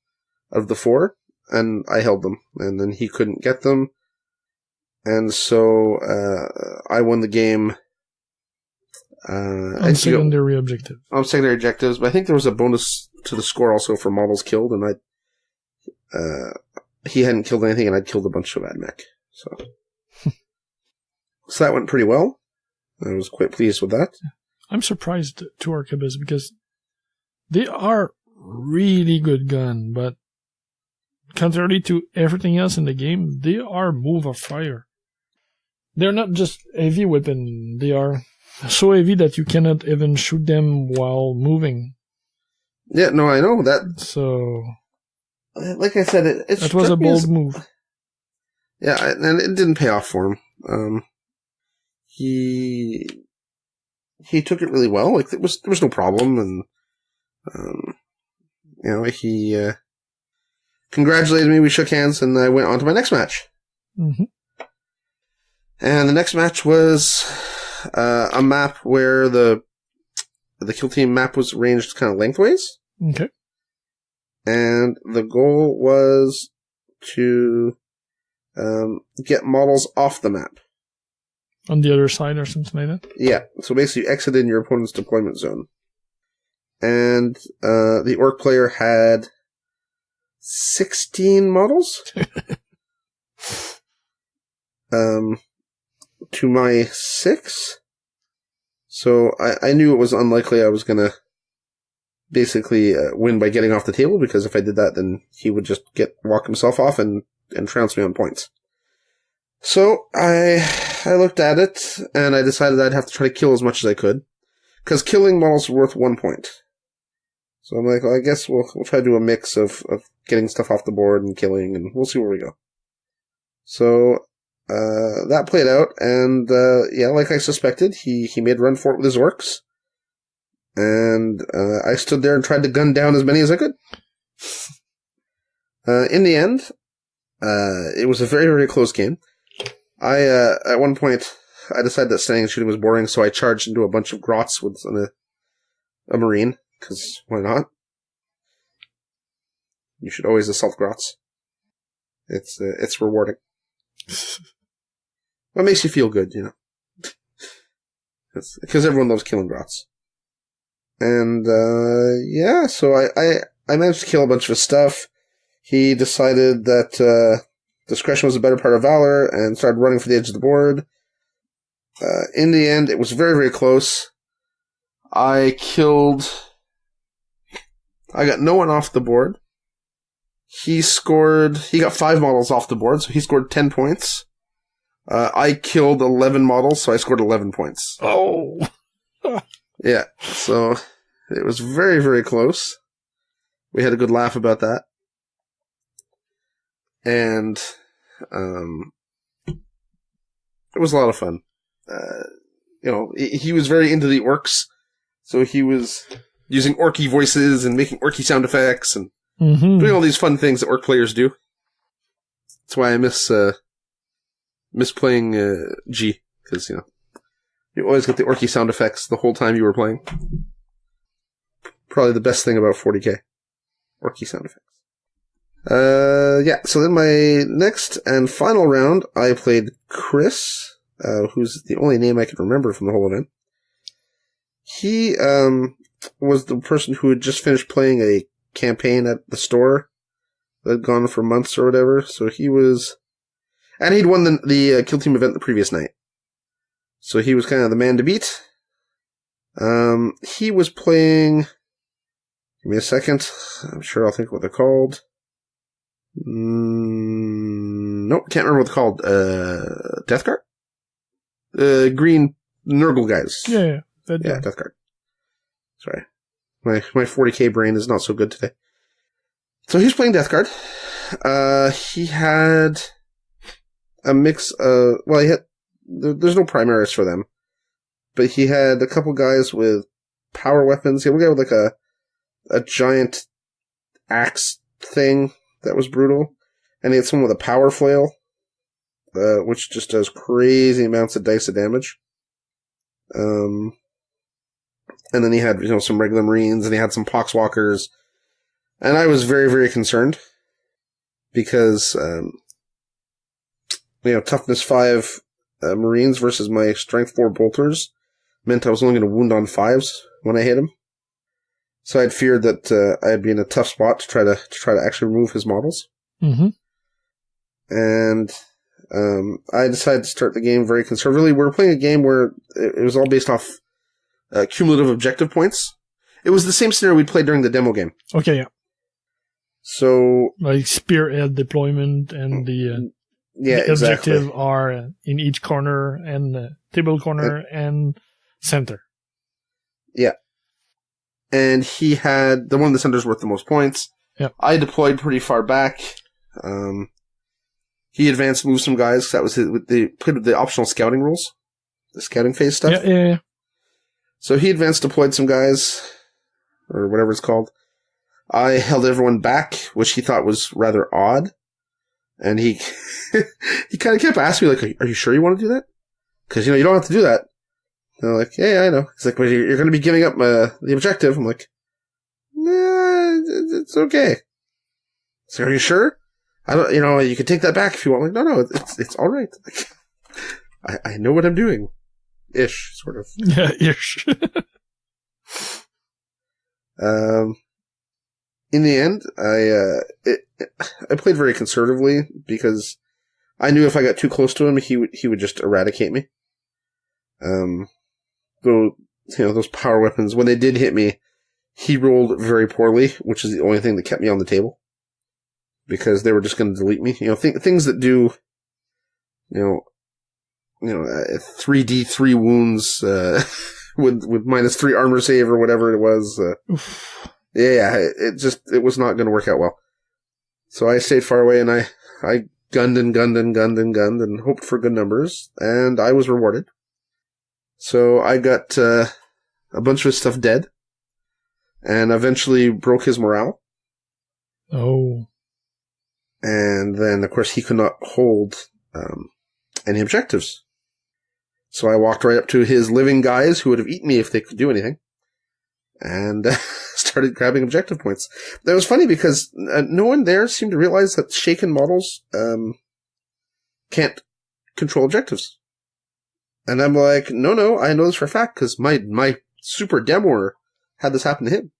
of the 4, and I held them, and then he couldn't get them. And so, I won the game. On secondary objectives. On secondary objectives, but I think there was a bonus to the score also for models killed, and he hadn't killed anything, and I'd killed a bunch of AdMech. So that went pretty well. I was quite pleased with that. I'm surprised to Arquebus because they are really good gun, but contrary to everything else in the game, they are move of fire. They're not just heavy weapon. They are so heavy that you cannot even shoot them while moving. Yeah, no, I know that. So, like I said, it was a bold move. Yeah, and it didn't pay off for him. He took it really well. Like there was no problem, and he congratulated me. We shook hands, and I went on to my next match. Mm-hmm. And the next match was a map where the kill team map was arranged kind of lengthways. Okay. And the goal was to get models off the map. On the other side or something like that? Yeah. So basically you exit in your opponent's deployment zone. And the orc player had 16 models. To my 6. So I knew it was unlikely I was going to basically win by getting off the table, because if I did that, then he would just walk himself off and trounce me on points. So I looked at it, and I decided I'd have to try to kill as much as I could, because killing models were worth 1 point. So I'm like, well, I guess we'll try to do a mix of getting stuff off the board and killing, and we'll see where we go. So that played out, and like I suspected, he made a run for it with his orcs, and I stood there and tried to gun down as many as I could. In the end, it was a very, very close game. At one point, I decided that standing and shooting was boring, so I charged into a bunch of grots with a marine, because why not? You should always assault grots. It's rewarding. It makes you feel good, because everyone loves killing grots. And, so I managed to kill a bunch of his stuff. He decided that, discretion was a better part of valor and started running for the edge of the board. In the end, it was very, very close. I got no one off the board. He got 5 models off the board, so he scored 10 points. I killed 11 models, so I scored 11 points. Oh! Yeah, so it was very, very close. We had a good laugh about that. And it was a lot of fun. He was very into the orcs, so he was using orky voices and making orky sound effects and doing all these fun things that orc players do. That's why I miss playing G, because you always get the orky sound effects the whole time you were playing. Probably the best thing about 40k, orky sound effects. So then my next and final round, I played Chris, who's the only name I can remember from the whole event. He was the person who had just finished playing a campaign at the store that had gone for months or whatever, so he was... And he'd won the Kill Team event the previous night. So he was kind of the man to beat. He was playing... Give me a second. I'm sure I'll think what they're called. Nope, can't remember what they're called. Death Guard? Green Nurgle guys. Yeah. Death Guard. Sorry. My 40k brain is not so good today. So he's playing Death Guard. He had a mix of... Well, there's no primaris for them. But he had a couple guys with power weapons. He had one guy with like a giant axe thing that was brutal. And he had someone with a power flail, which just does crazy amounts of dice of damage. And then he had, some regular Marines, and he had some Poxwalkers. And I was very, very concerned. Because, toughness 5 Marines versus my strength 4 bolters meant I was only going to wound on 5s when I hit him. So I'd feared that I'd be in a tough spot to try to actually remove his models. Mm-hmm. And I decided to start the game very conservatively. We were playing a game where it was all based off cumulative objective points. It was the same scenario we played during the demo game. Okay, yeah. So like spearhead deployment and the objective are in each corner and table corner and center. Yeah. And he had the one in the center's worth the most points. Yep. I deployed pretty far back. He advanced, moved some guys. That was they played with the optional scouting rules, the scouting phase stuff. Yeah. So he advanced, deployed some guys, or whatever it's called. I held everyone back, which he thought was rather odd. And he kind of kept asking me, like, "Are you sure you want to do that? Because you don't have to do that." And I'm like, "Yeah, I know." He's like, "But you're going to be giving up the objective." I'm like, "Nah, it's okay." So, "Are you sure?" I don't, you could take that back if you want. I'm like, no, it's all right. Like, I know what I'm doing, ish, sort of. Yeah, ish. In the end, I played very conservatively because I knew if I got too close to him, he would just eradicate me. Those power weapons, when they did hit me, he rolled very poorly, which is the only thing that kept me on the table. Because they were just going to delete me. Things that do, 3d3 wounds, with -3 armor save or whatever it was. It was not going to work out well. So I stayed far away and I gunned and hoped for good numbers, and I was rewarded. So I got, a bunch of his stuff dead, and eventually broke his morale. Oh. And then, of course, he could not hold any objectives. So I walked right up to his living guys who would have eaten me if they could do anything, and started grabbing objective points. That was funny because no one there seemed to realize that shaken models can't control objectives. And I'm like, no, I know this for a fact because my super demoer had this happen to him.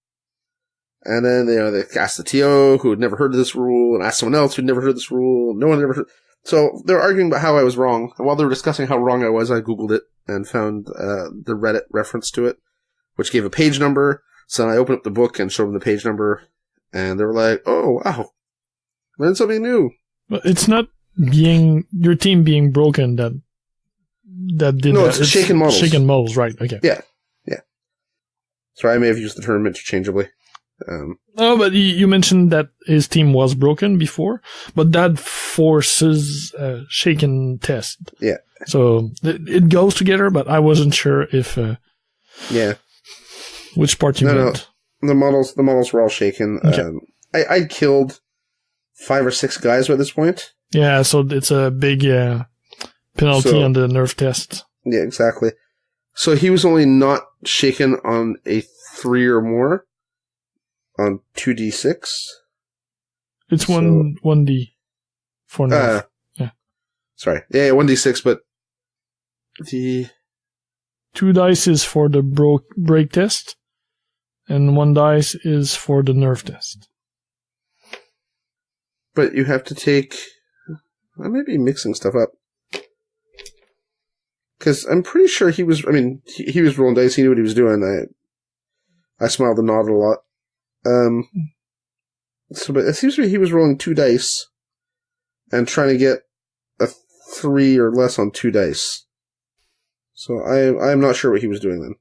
And then, they asked the TO who had never heard of this rule and asked someone else who'd never heard of this rule. No one had ever heard. So they were arguing about how I was wrong. And while they were discussing how wrong I was, I Googled it and found the Reddit reference to it, which gave a page number. So then I opened up the book and showed them the page number. And they were like, "Oh, wow. Learned something new." But it's not your team being broken that did no, that. It's shaken models. Shaken models, right. Okay. Yeah. Sorry, I may have used the term interchangeably. But you mentioned that his team was broken before, but that forces a shaken test. Yeah. So it goes together, but I wasn't sure if. Which part you meant? No. The models were all shaken. Okay. I killed 5 or 6 guys by this point. Yeah, so it's a big penalty on the nerve test. Yeah, exactly. So he was only not shaken on a 3 or more. On 2d6. It's 1d for nerve. Yeah. Sorry. Yeah, 1d6, but the 2 dice is for the break test, and 1 dice is for the nerve test. But you have to take... I may be mixing stuff up. Because I'm pretty sure he was... he was rolling dice. He knew what he was doing. I smiled and nodded a lot. But it seems to me he was rolling 2 dice and trying to get a 3 or less on 2 dice. So I'm not sure what he was doing then.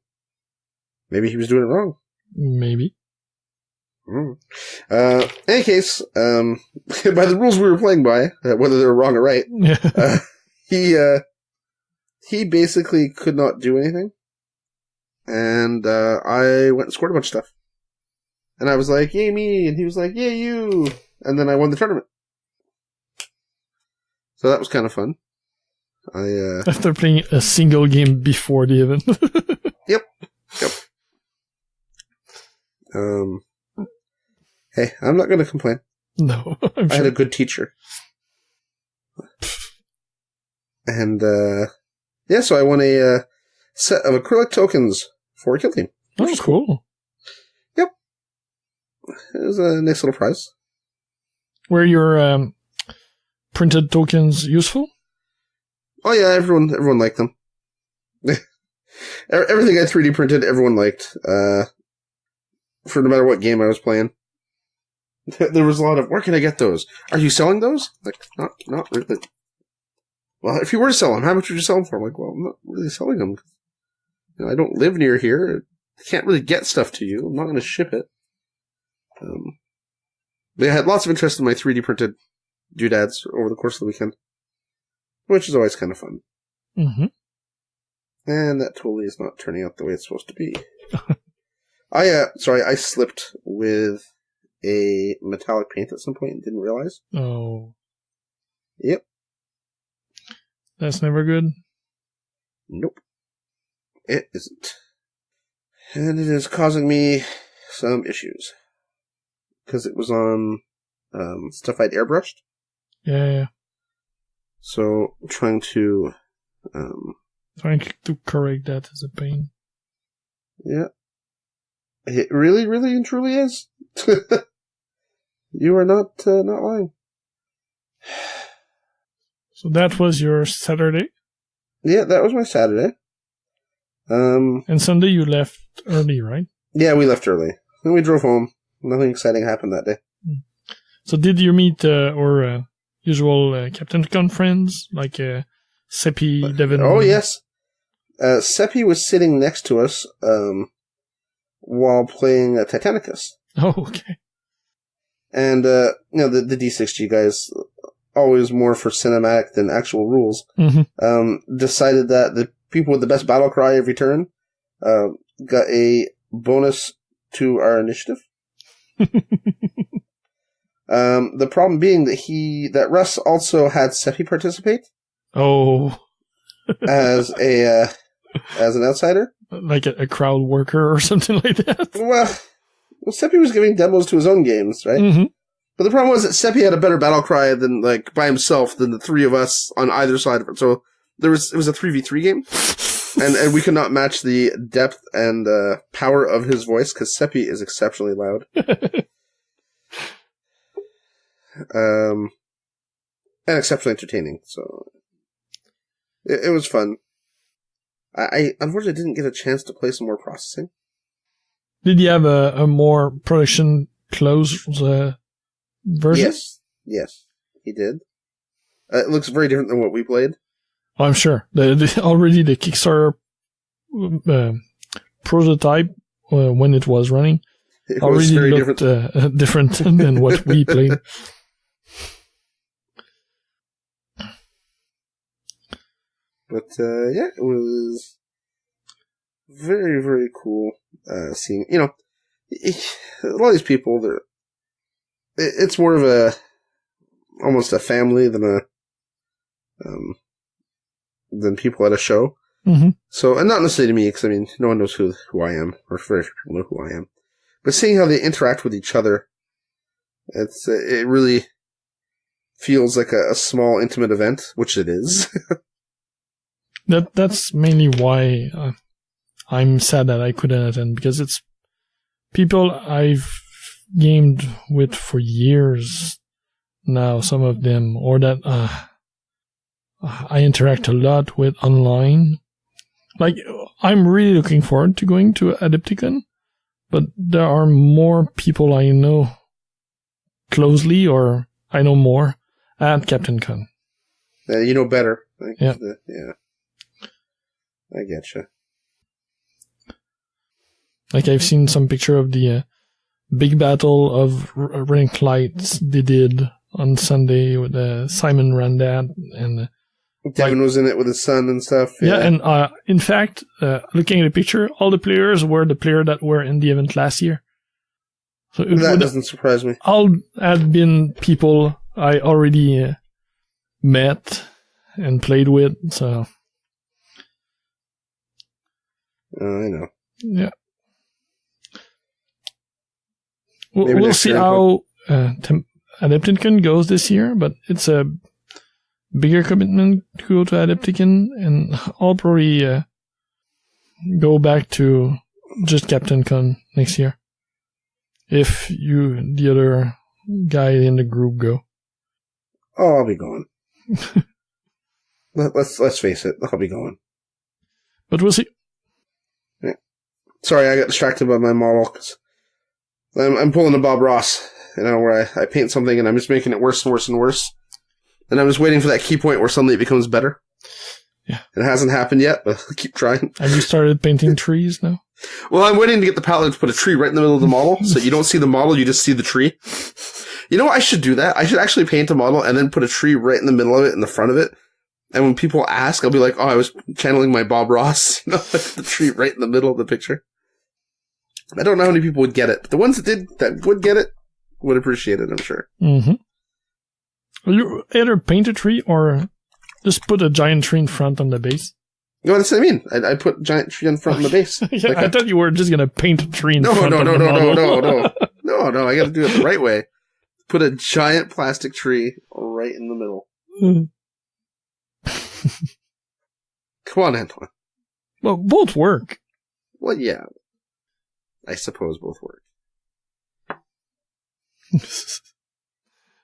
Maybe he was doing it wrong. Maybe. Any case, by the rules we were playing by, whether they were wrong or right, he basically could not do anything. And I went and scored a bunch of stuff. And I was like, "Yay me!" And he was like, "Yay you!" And then I won the tournament. So that was kind of fun. After playing a single game before the event. Yep. Hey, I'm not going to complain. No, I had a good teacher. And, so I won a set of acrylic tokens for a kill team. Oh, cool. Yep. It was a nice little prize. Were your printed tokens useful? Oh yeah, everyone liked them. Everything I 3D printed, everyone liked. For no matter what game I was playing. There was a lot of, where can I get those? Are you selling those? Like, not really. Well, if you were to sell them, how much would you sell them for? I'm like, well, I'm not really selling them. You know, I don't live near here. I can't really get stuff to you. I'm not going to ship it. But I had lots of interest in my 3D printed doodads over the course of the weekend, which is always kind of fun. Mm-hmm. And that totally is not turning out the way it's supposed to be. I slipped with a metallic paint at some point and didn't realize. Oh. Yep. That's never good. Nope. It isn't. And it is causing me some issues. Because it was on stuff I'd airbrushed. Yeah. So, trying to correct that is a pain. Yeah. It really, really and truly is. You are not lying. So that was your Saturday? Yeah, that was my Saturday. And Sunday you left early, right? Yeah, we left early. And we drove home. Nothing exciting happened that day. So did you meet our usual CaptainCon friends, like Seppi, Devin? Oh, yes. Seppi was sitting next to us while playing Titanicus. Oh, okay. And, the D6G guys, always more for cinematic than actual rules, decided that the people with the best battle cry every turn got a bonus to our initiative. The problem being that Russ also had Seppi participate. Oh. as an outsider. Like a crowd worker or something like that. Well, Seppi was giving demos to his own games, right? Mm-hmm. But the problem was that Seppi had a better battle cry than, like, by himself than the three of us on either side of it. So it was a 3v3 game. And we could not match the depth and power of his voice because Seppi is exceptionally loud. And exceptionally entertaining. So it was fun. I unfortunately didn't get a chance to play some more processing. Did you have a more production close version? Yes, he did. It looks very different than what we played. Oh, I'm sure. Already the Kickstarter prototype, when it was running, it already looked different than what we played. But, yeah, it was very, very cool, seeing, a lot of these people, it's more of almost a family than people at a show. Mm-hmm. So, and not necessarily to me, because, no one knows who I am, or very few people know who I am. But seeing how they interact with each other, it really feels like a small, intimate event, which it is. That's mainly why I'm sad that I couldn't attend, because it's people I've gamed with for years now, some of them, or that I interact a lot with online. Like, I'm really looking forward to going to Adepticon, but there are more people I know closely, or I know more at CaptainCon. You know better. Yeah. Yeah. I getcha. Like, I've seen some picture of the big battle of rank lights they did on Sunday with Simon Randat, and Devin was in it with his son and stuff. Yeah, and in fact, looking at the picture, all the players were the player that were in the event last year. So that doesn't surprise me. All had been people I already met and played with, so... I know. Yeah. We'll see how Adepticon goes this year, but it's a bigger commitment to go to Adepticon, and I'll probably go back to just CaptainCon next year. If you, the other guy in the group, go. Oh, I'll be going. Let's face it, I'll be going. But we'll see. Yeah. Sorry, I got distracted by my model, because I'm pulling a Bob Ross where I paint something and I'm just making it worse and worse and worse. And I'm just waiting for that key point where suddenly it becomes better. Yeah. It hasn't happened yet, but I'll keep trying. Have you started painting trees now? Well, I'm waiting to get the palette to put a tree right in the middle of the model, so you don't see the model, you just see the tree. You know what? I should do that. I should actually paint a model and then put a tree right in the middle of it, in the front of it. And when people ask, I'll be like, oh, I was channeling my Bob Ross. The tree right in the middle of the picture. I don't know how many people would get it, but the ones that would get it would appreciate it, I'm sure. Mm-hmm. You either paint a tree or just put a giant tree in front on the base. You know what I mean? I put a giant tree in front on the base. Yeah, like I thought you were just going to paint a tree in front of the model. No, I got to do it the right way. Put a giant plastic tree right in the middle. Come on, Antoine. Well, both work. Well, yeah. I suppose both work.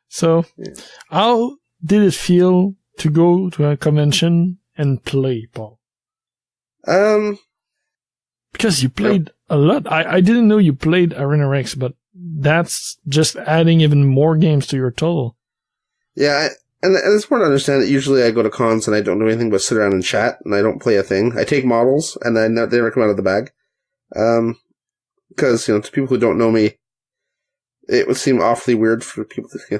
So, how did it feel to go to a convention and play, Paul? Because you played a lot. I didn't know you played Arena Rex, but that's just adding even more games to your total. Yeah, and it's important to understand that usually I go to cons and I don't do anything but sit around and chat, and I don't play a thing. I take models, and they never come out of the bag. Because, to people who don't know me, it would seem awfully weird for people to go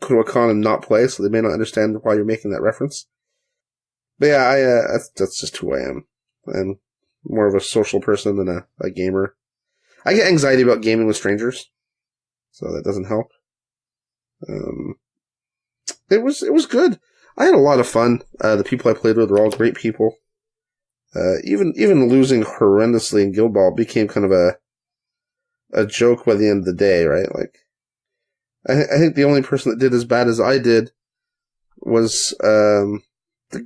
to a con and not play, so they may not understand why you're making that reference. But yeah, that's just who I am. I'm more of a social person than a gamer. I get anxiety about gaming with strangers, so that doesn't help. It was good. I had a lot of fun. The people I played with were all great people. Even losing horrendously in Guild Ball became kind of a joke by the end of the day, right? Like, I think the only person that did as bad as I did was the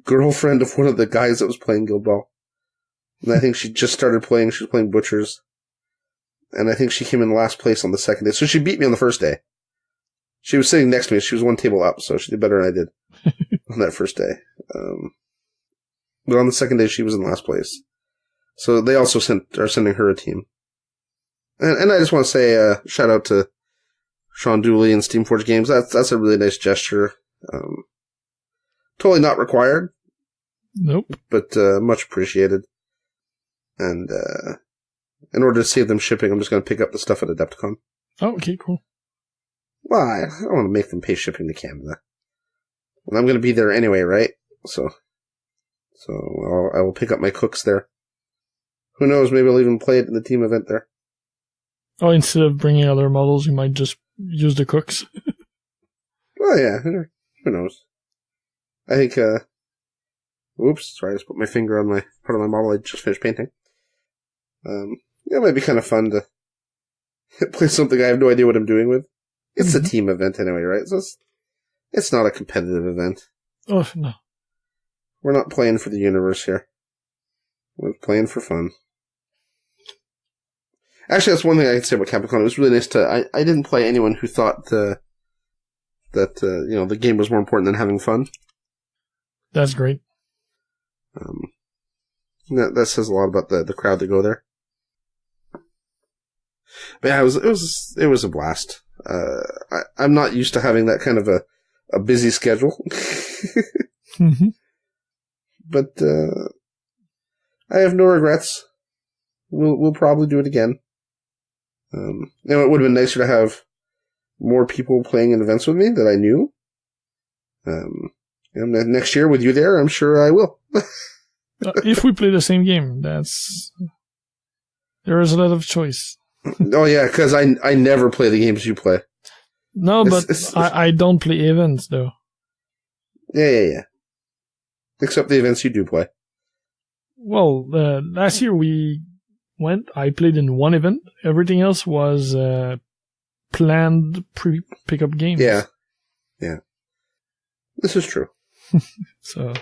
girlfriend of one of the guys that was playing Guild Ball. And I think she just started playing. She was playing Butchers. And I think she came in last place on the second day. So she beat me on the first day. She was sitting next to me. She was one table up, so she did better than I did on that first day. But on the second day, she was in last place. So they also are sending her a team. And I just want to say shout out to Sean Dooley and Steamforge Games. That's a really nice gesture. Totally not required. Nope. But much appreciated. And in order to save them shipping, I'm just going to pick up the stuff at Adepticon. Oh, okay, cool. Well, I don't want to make them pay shipping to Canada. And I'm going to be there anyway, right? So I will pick up my cooks there. Who knows, maybe I'll even play it in the team event there. Oh, instead of bringing other models, you might just use the cooks. Well, yeah, who knows? I think, oops, sorry, I just put my finger on part of my model I just finished painting. It might be kind of fun to play something I have no idea what I'm doing with. It's a team event anyway, right? So it's not a competitive event. Oh, no. We're not playing for the universe here. We're playing for fun. Actually, that's one thing I can say about CaptainCon. It was really nice I didn't play anyone who thought that the game was more important than having fun. That's great. That says a lot about the crowd that go there. But yeah, it was a blast. I'm not used to having that kind of a busy schedule. Mm-hmm. But I have no regrets. We'll probably do it again. It would have been nicer to have more people playing in events with me that I knew. And next year with you there, I'm sure I will. If we play the same game, there is a lot of choice. Oh yeah, because I never play the games you play. No, but I don't play events though. Yeah. Except the events you do play. Well, last year I played in one event. Everything else was planned pre-pickup games. Yeah. This is true. So,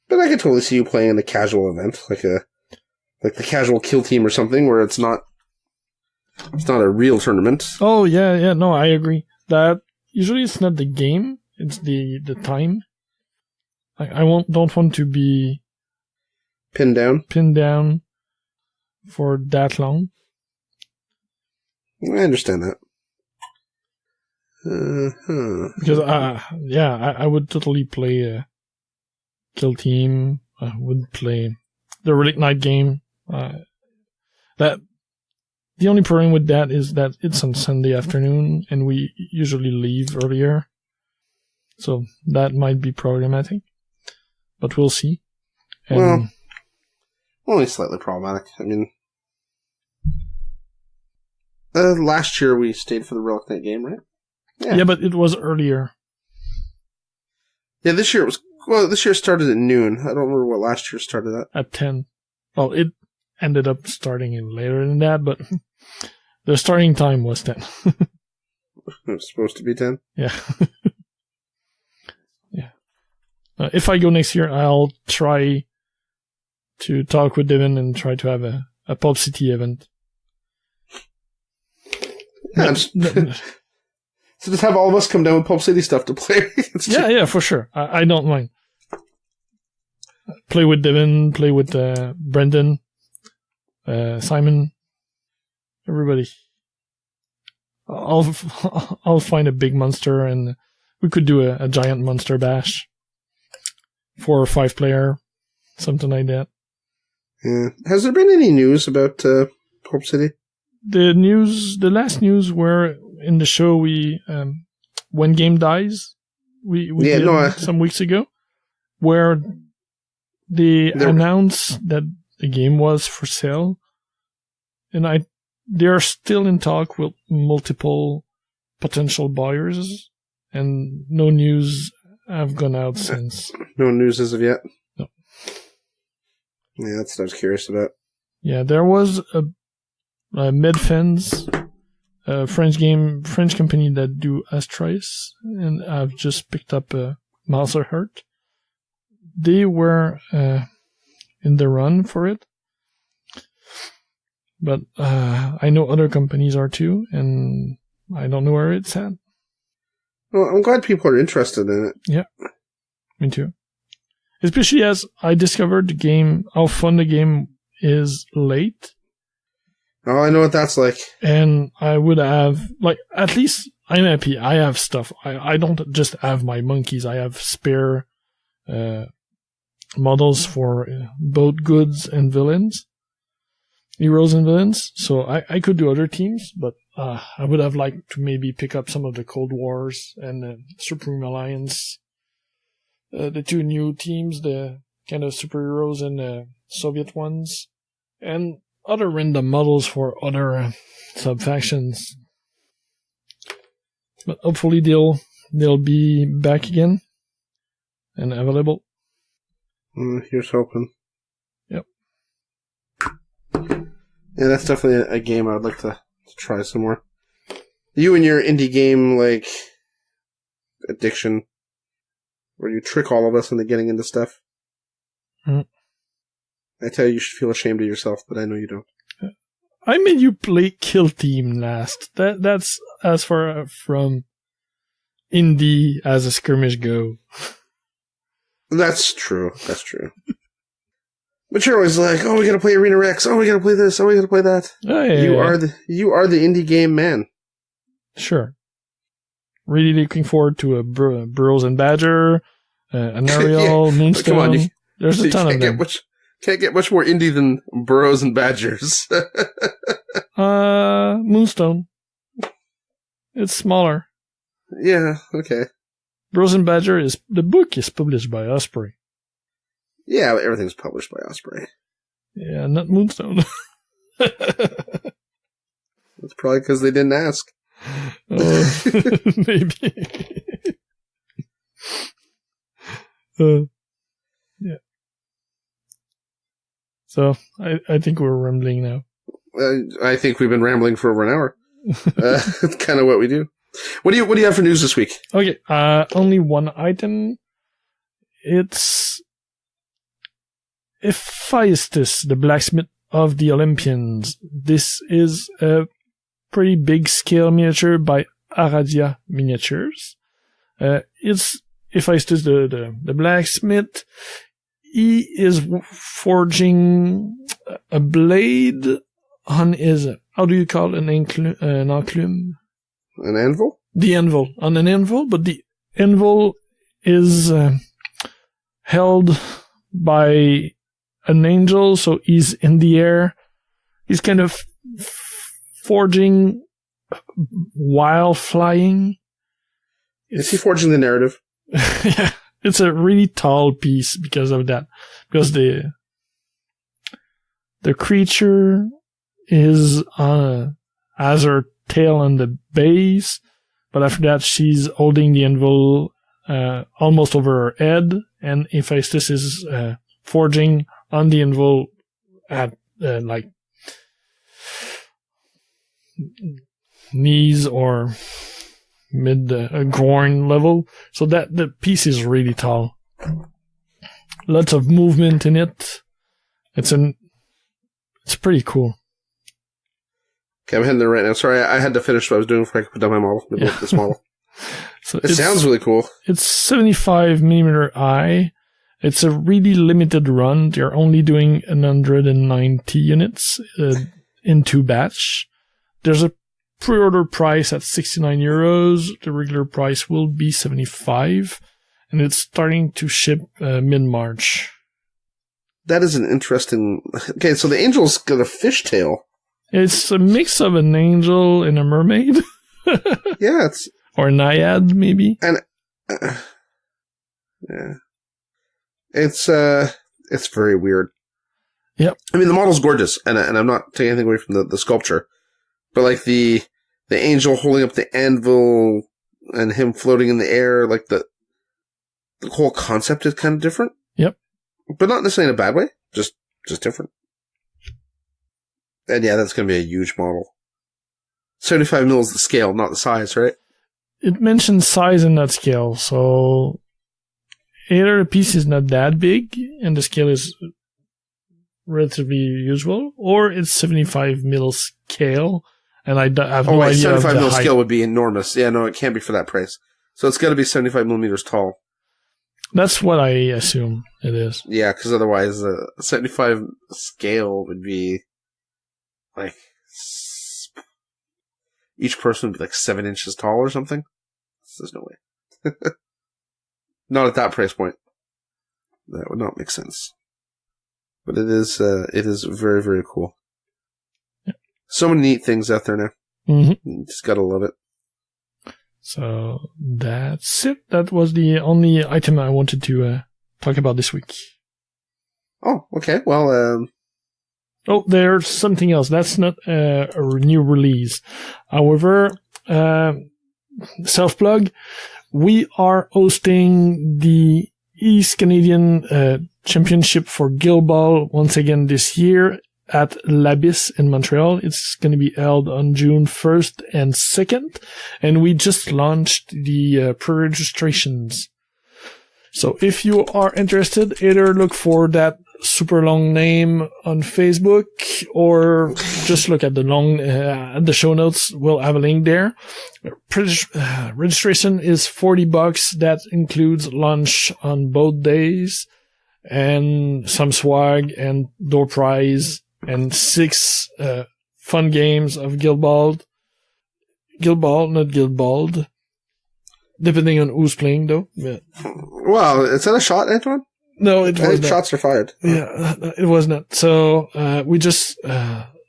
but I could totally see you playing in a casual event, like the casual kill team or something, where it's not a real tournament. Oh yeah, no, I agree. That usually it's not the game; it's the time. I don't want to be pinned down for that long. I understand that. Because, I would totally play Kill Team. I would play the Derelict night game. That the only problem with that is that it's on Sunday afternoon, and we usually leave earlier. So that might be problematic. But we'll see. And well, only slightly problematic. I mean, last year we stayed for the Relic Night game, right? Yeah, but it was earlier. Yeah, this year this year started at noon. I don't remember what last year started at. At 10. Well, it ended up starting in later than that, but the starting time was 10. It was supposed to be 10? Yeah. Yeah. If I go next year, I'll try to talk with Devin and try to have a Pulp City event. Yeah, so just have all of us come down with Pulp City stuff to play. Yeah, for sure. I don't mind. Play with Devin, play with Brendan, Simon, everybody. I'll find a big monster, and we could do a giant monster bash. 4 or 5 player, something like that. Yeah. Has there been any news about Pulp City? The last news were in the show When Game Dies, we did some weeks ago, where they announced that the game was for sale, and they are still in talk with multiple potential buyers, and no news have gone out since. No news as of yet? No. Yeah, that's what I was curious about. Yeah, there was a Medfens, French company that do Astraeus, and I've just picked up Mauserhurt. They were in the run for it, but I know other companies are too, and I don't know where it's at. Well, I'm glad people are interested in it. Yeah, me too. Especially as I discovered how fun the game is late. Oh, I know what that's like. And I would have, at least I'm happy. I have stuff. I don't just have my monkeys. I have spare models for both goods and villains. Heroes and villains. So I could do other teams, but I would have liked to maybe pick up some of the Cold Wars and Supreme Alliance. The 2 new teams, the kind of superheroes and the Soviet ones. And other random models for other sub-factions. But hopefully they'll be back again and available. Here's hoping. Yep. Yeah, that's definitely a game I'd like to try some more. You and your indie game, addiction, where you trick all of us into getting into stuff. I tell you should feel ashamed of yourself, but I know you don't. I made you play Kill Team last. That's as far from indie as a skirmish go. That's true. But you're always like, oh, we gotta play Arena Rex. Oh, we gotta play this. Oh, we gotta play that. Oh, yeah, you are the indie game man. Sure. Really looking forward to a Burrows and Badger, an Ariel, Moonstone. Come on, there's a ton of them. Can't get much more indie than Burrows and Badgers. Moonstone. It's smaller. Yeah, okay. Burrows and Badger the book is published by Osprey. Yeah, but everything's published by Osprey. Yeah, not Moonstone. That's probably because they didn't ask. Maybe. Yeah. So, I think we're rambling now. I think we've been rambling for over an hour. That's kind of what we do. What do you have for news this week? Okay, only one item. It's Hephaestus, the Blacksmith of the Olympians. This is a pretty big scale miniature by Aradia Miniatures. It's Hephaestus, the Blacksmith. He is forging a blade on his, how do you call it, an enclume? An anvil? The anvil. On an anvil, but the anvil is held by an angel, so he's in the air. He's kind of forging while flying. Is he forging the narrative? Yeah, it's a really tall piece because of that. Because the creature has her tail on the base, but after that she's holding the anvil almost over her head, and Hephaestus is forging on the anvil at like knees or mid groin level, so that the piece is really tall. Lots of movement in it. It's pretty cool. Okay, I'm heading there right now. Sorry, I had to finish what I was doing before I could put down my model. This model. So it sounds really cool. It's 75mm eye. It's a really limited run. They're only doing 190 units in 2 batch. There's a pre-order price at €69. The regular price will be 75, and it's starting to ship mid-March. That is an interesting... Okay, so the angel's got a fishtail. It's a mix of an angel and a mermaid. Yeah, it's... Or a naiad, maybe. And... yeah. It's very weird. Yep. I mean, the model's gorgeous, and I'm not taking anything away from the sculpture. But, like, the angel holding up the anvil and him floating in the air, like, the whole concept is kind of different. Yep. But not necessarily in a bad way. Just different. And yeah, that's going to be a huge model. 75mm is the scale, not the size, right? It mentions size in that scale, so either the piece is not that big and the scale is relatively usual, or it's 75mm scale, and I have no idea. 75mm scale would be enormous. Yeah, no, it can't be for that price. So it's got to be 75mm tall. That's what I assume it is. Yeah, because otherwise, 75 scale would be like each person would be like 7 inches tall or something. There's no way. Not at that price point. That would not make sense. But it is very, very cool. Yeah. So many neat things out there now. Mm-hmm. You just gotta love it. So that's it. That was the only item I wanted to talk about this week. Oh, okay. Well, oh, there's something else. That's not a new release. However, self-plug, we are hosting the East Canadian Championship for Guild Ball once again this year at l'Abyss in Montreal. It's going to be held on June 1st and 2nd, and we just launched the pre-registrations. So if you are interested, either look for that super long name on Facebook or just look at the the show notes. We'll have a link there. Registration is $40. That includes lunch on both days and some swag and door prize and 6 fun games of Guild Ball, not Guild Balled, depending on who's playing though. Yeah. Well, is that a shot, Antoine? No, it was not. Shots are fired. Yeah, it was not. So we just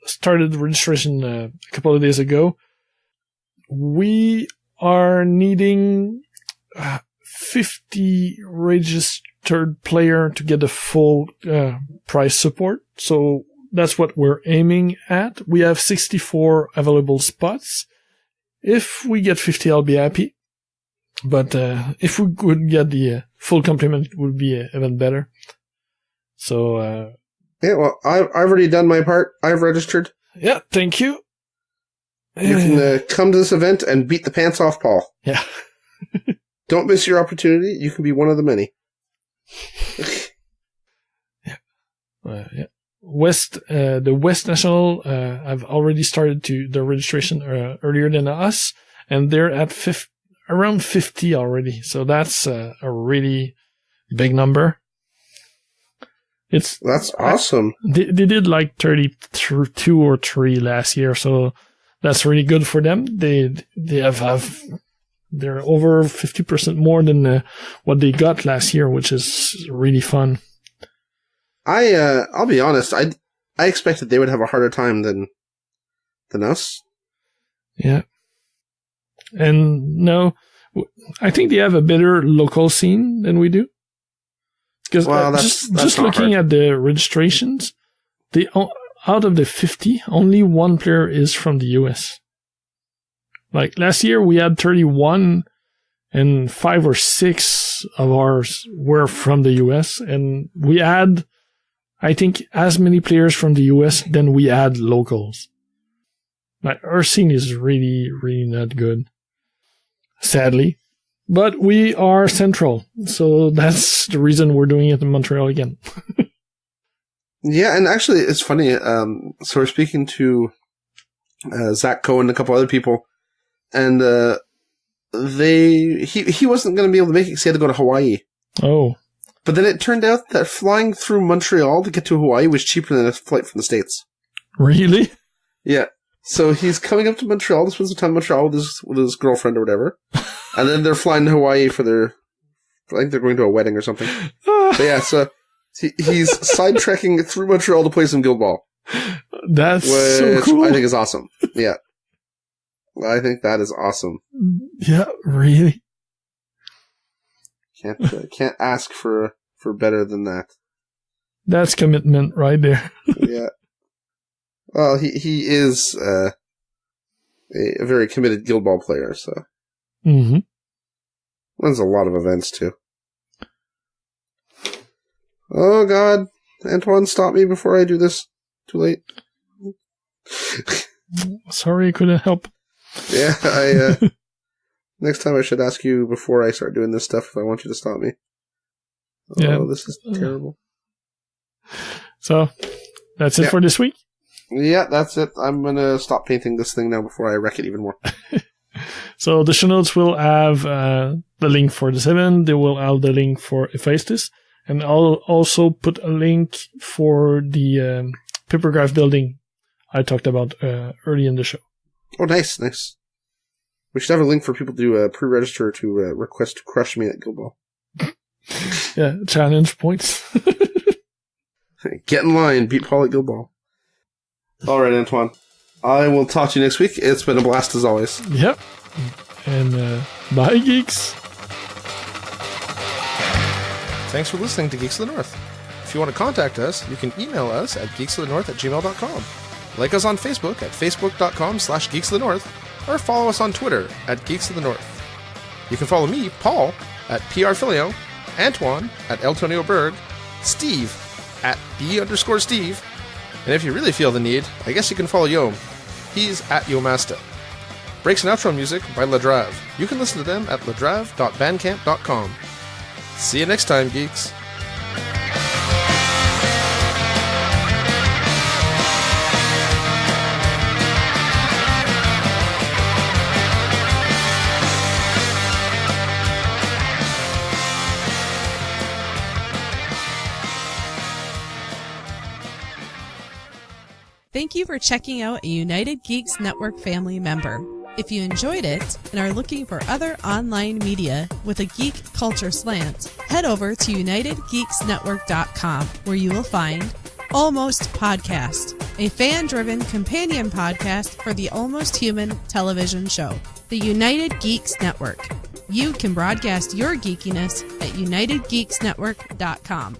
started the registration a couple of days ago. We are needing 50 registered player to get the full price support. So that's what we're aiming at. We have 64 available spots. If we get 50, I'll be happy. But if we could get the full complement, it would be even better. So yeah, well, I've already done my part. I've registered. Yeah, thank you. You can come to this event and beat the pants off Paul. Yeah. Don't miss your opportunity. You can be one of the many. Yeah. Yeah. The West National have already started the registration earlier than us, and they're at around 50 already. So that's a really big number. That's awesome. They did like 32 or 3 last year, so that's really good for them. They have They're over 50% more than what they got last year, which is really fun. I'll be honest. I expected they would have a harder time than us. Yeah. And no, I think they have a better local scene than we do. Because just looking at the registrations, out of the 50, only one player is from the US. Like last year, we had 31, and 5 or 6 of ours were from the US, and we had, I think, as many players from the US than we had locals. Like our scene is really, really not good, sadly. But we are central, so that's the reason we're doing it in Montreal again. Yeah, and actually, it's funny. So we're speaking to Zach Cohen and a couple other people, and he wasn't going to be able to make it because he had to go to Hawaii. Oh. But then it turned out that flying through Montreal to get to Hawaii was cheaper than a flight from the States. Really? Yeah. So he's coming up to Montreal to spend some time in Montreal with his girlfriend or whatever. And then they're flying to Hawaii for I think they're going to a wedding or something. But yeah, so he's sidetracking through Montreal to play some Guild Ball. That's so cool. I think is awesome. Yeah. I think that is awesome. Yeah, really? Can't ask for better than that. That's commitment right there. Yeah. Well, he is a very committed Guild Ball player, so. Mm-hmm. Runs a lot of events, too. Oh, God. Antoine, stop me before I do this. Too late. Sorry, I couldn't help. Yeah, next time I should ask you before I start doing this stuff if I want you to stop me. Oh, yeah. This is terrible. So, that's it for this week? Yeah, that's it. I'm going to stop painting this thing now before I wreck it even more. So the show notes will have the link for the 7. They will have the link for Hephaestus. And I'll also put a link for the papergraph building I talked about early in the show. Oh, nice. We should have a link for people to pre-register to request to crush me at Guild Ball. Yeah, challenge points. Get in line. Beat Paul at Guild Ball. All right, Antoine. I will talk to you next week. It's been a blast as always. Yep. And bye, geeks. Thanks for listening to Geeks of the North. If you want to contact us, you can email us at geeksofthenorth@gmail.com. Like us on Facebook at facebook.com/geeksofthenorth, or follow us on Twitter at Geeks of the North. You can follow me, Paul, at PRFilio, Antoine at Eltonio Berg, Steve at B_Steve, and if you really feel the need, I guess you can follow Yom. He's at Yomasta. Breaks and outro music by Ladrave. You can listen to them at ladrave.bandcamp.com. See you next time, geeks. Thank you for checking out a United Geeks Network family member. If you enjoyed it and are looking for other online media with a geek culture slant, head over to UnitedGeeksNetwork.com, where you will find Almost Podcast, a fan-driven companion podcast for the Almost Human television show. The United Geeks Network. You can broadcast your geekiness at UnitedGeeksNetwork.com.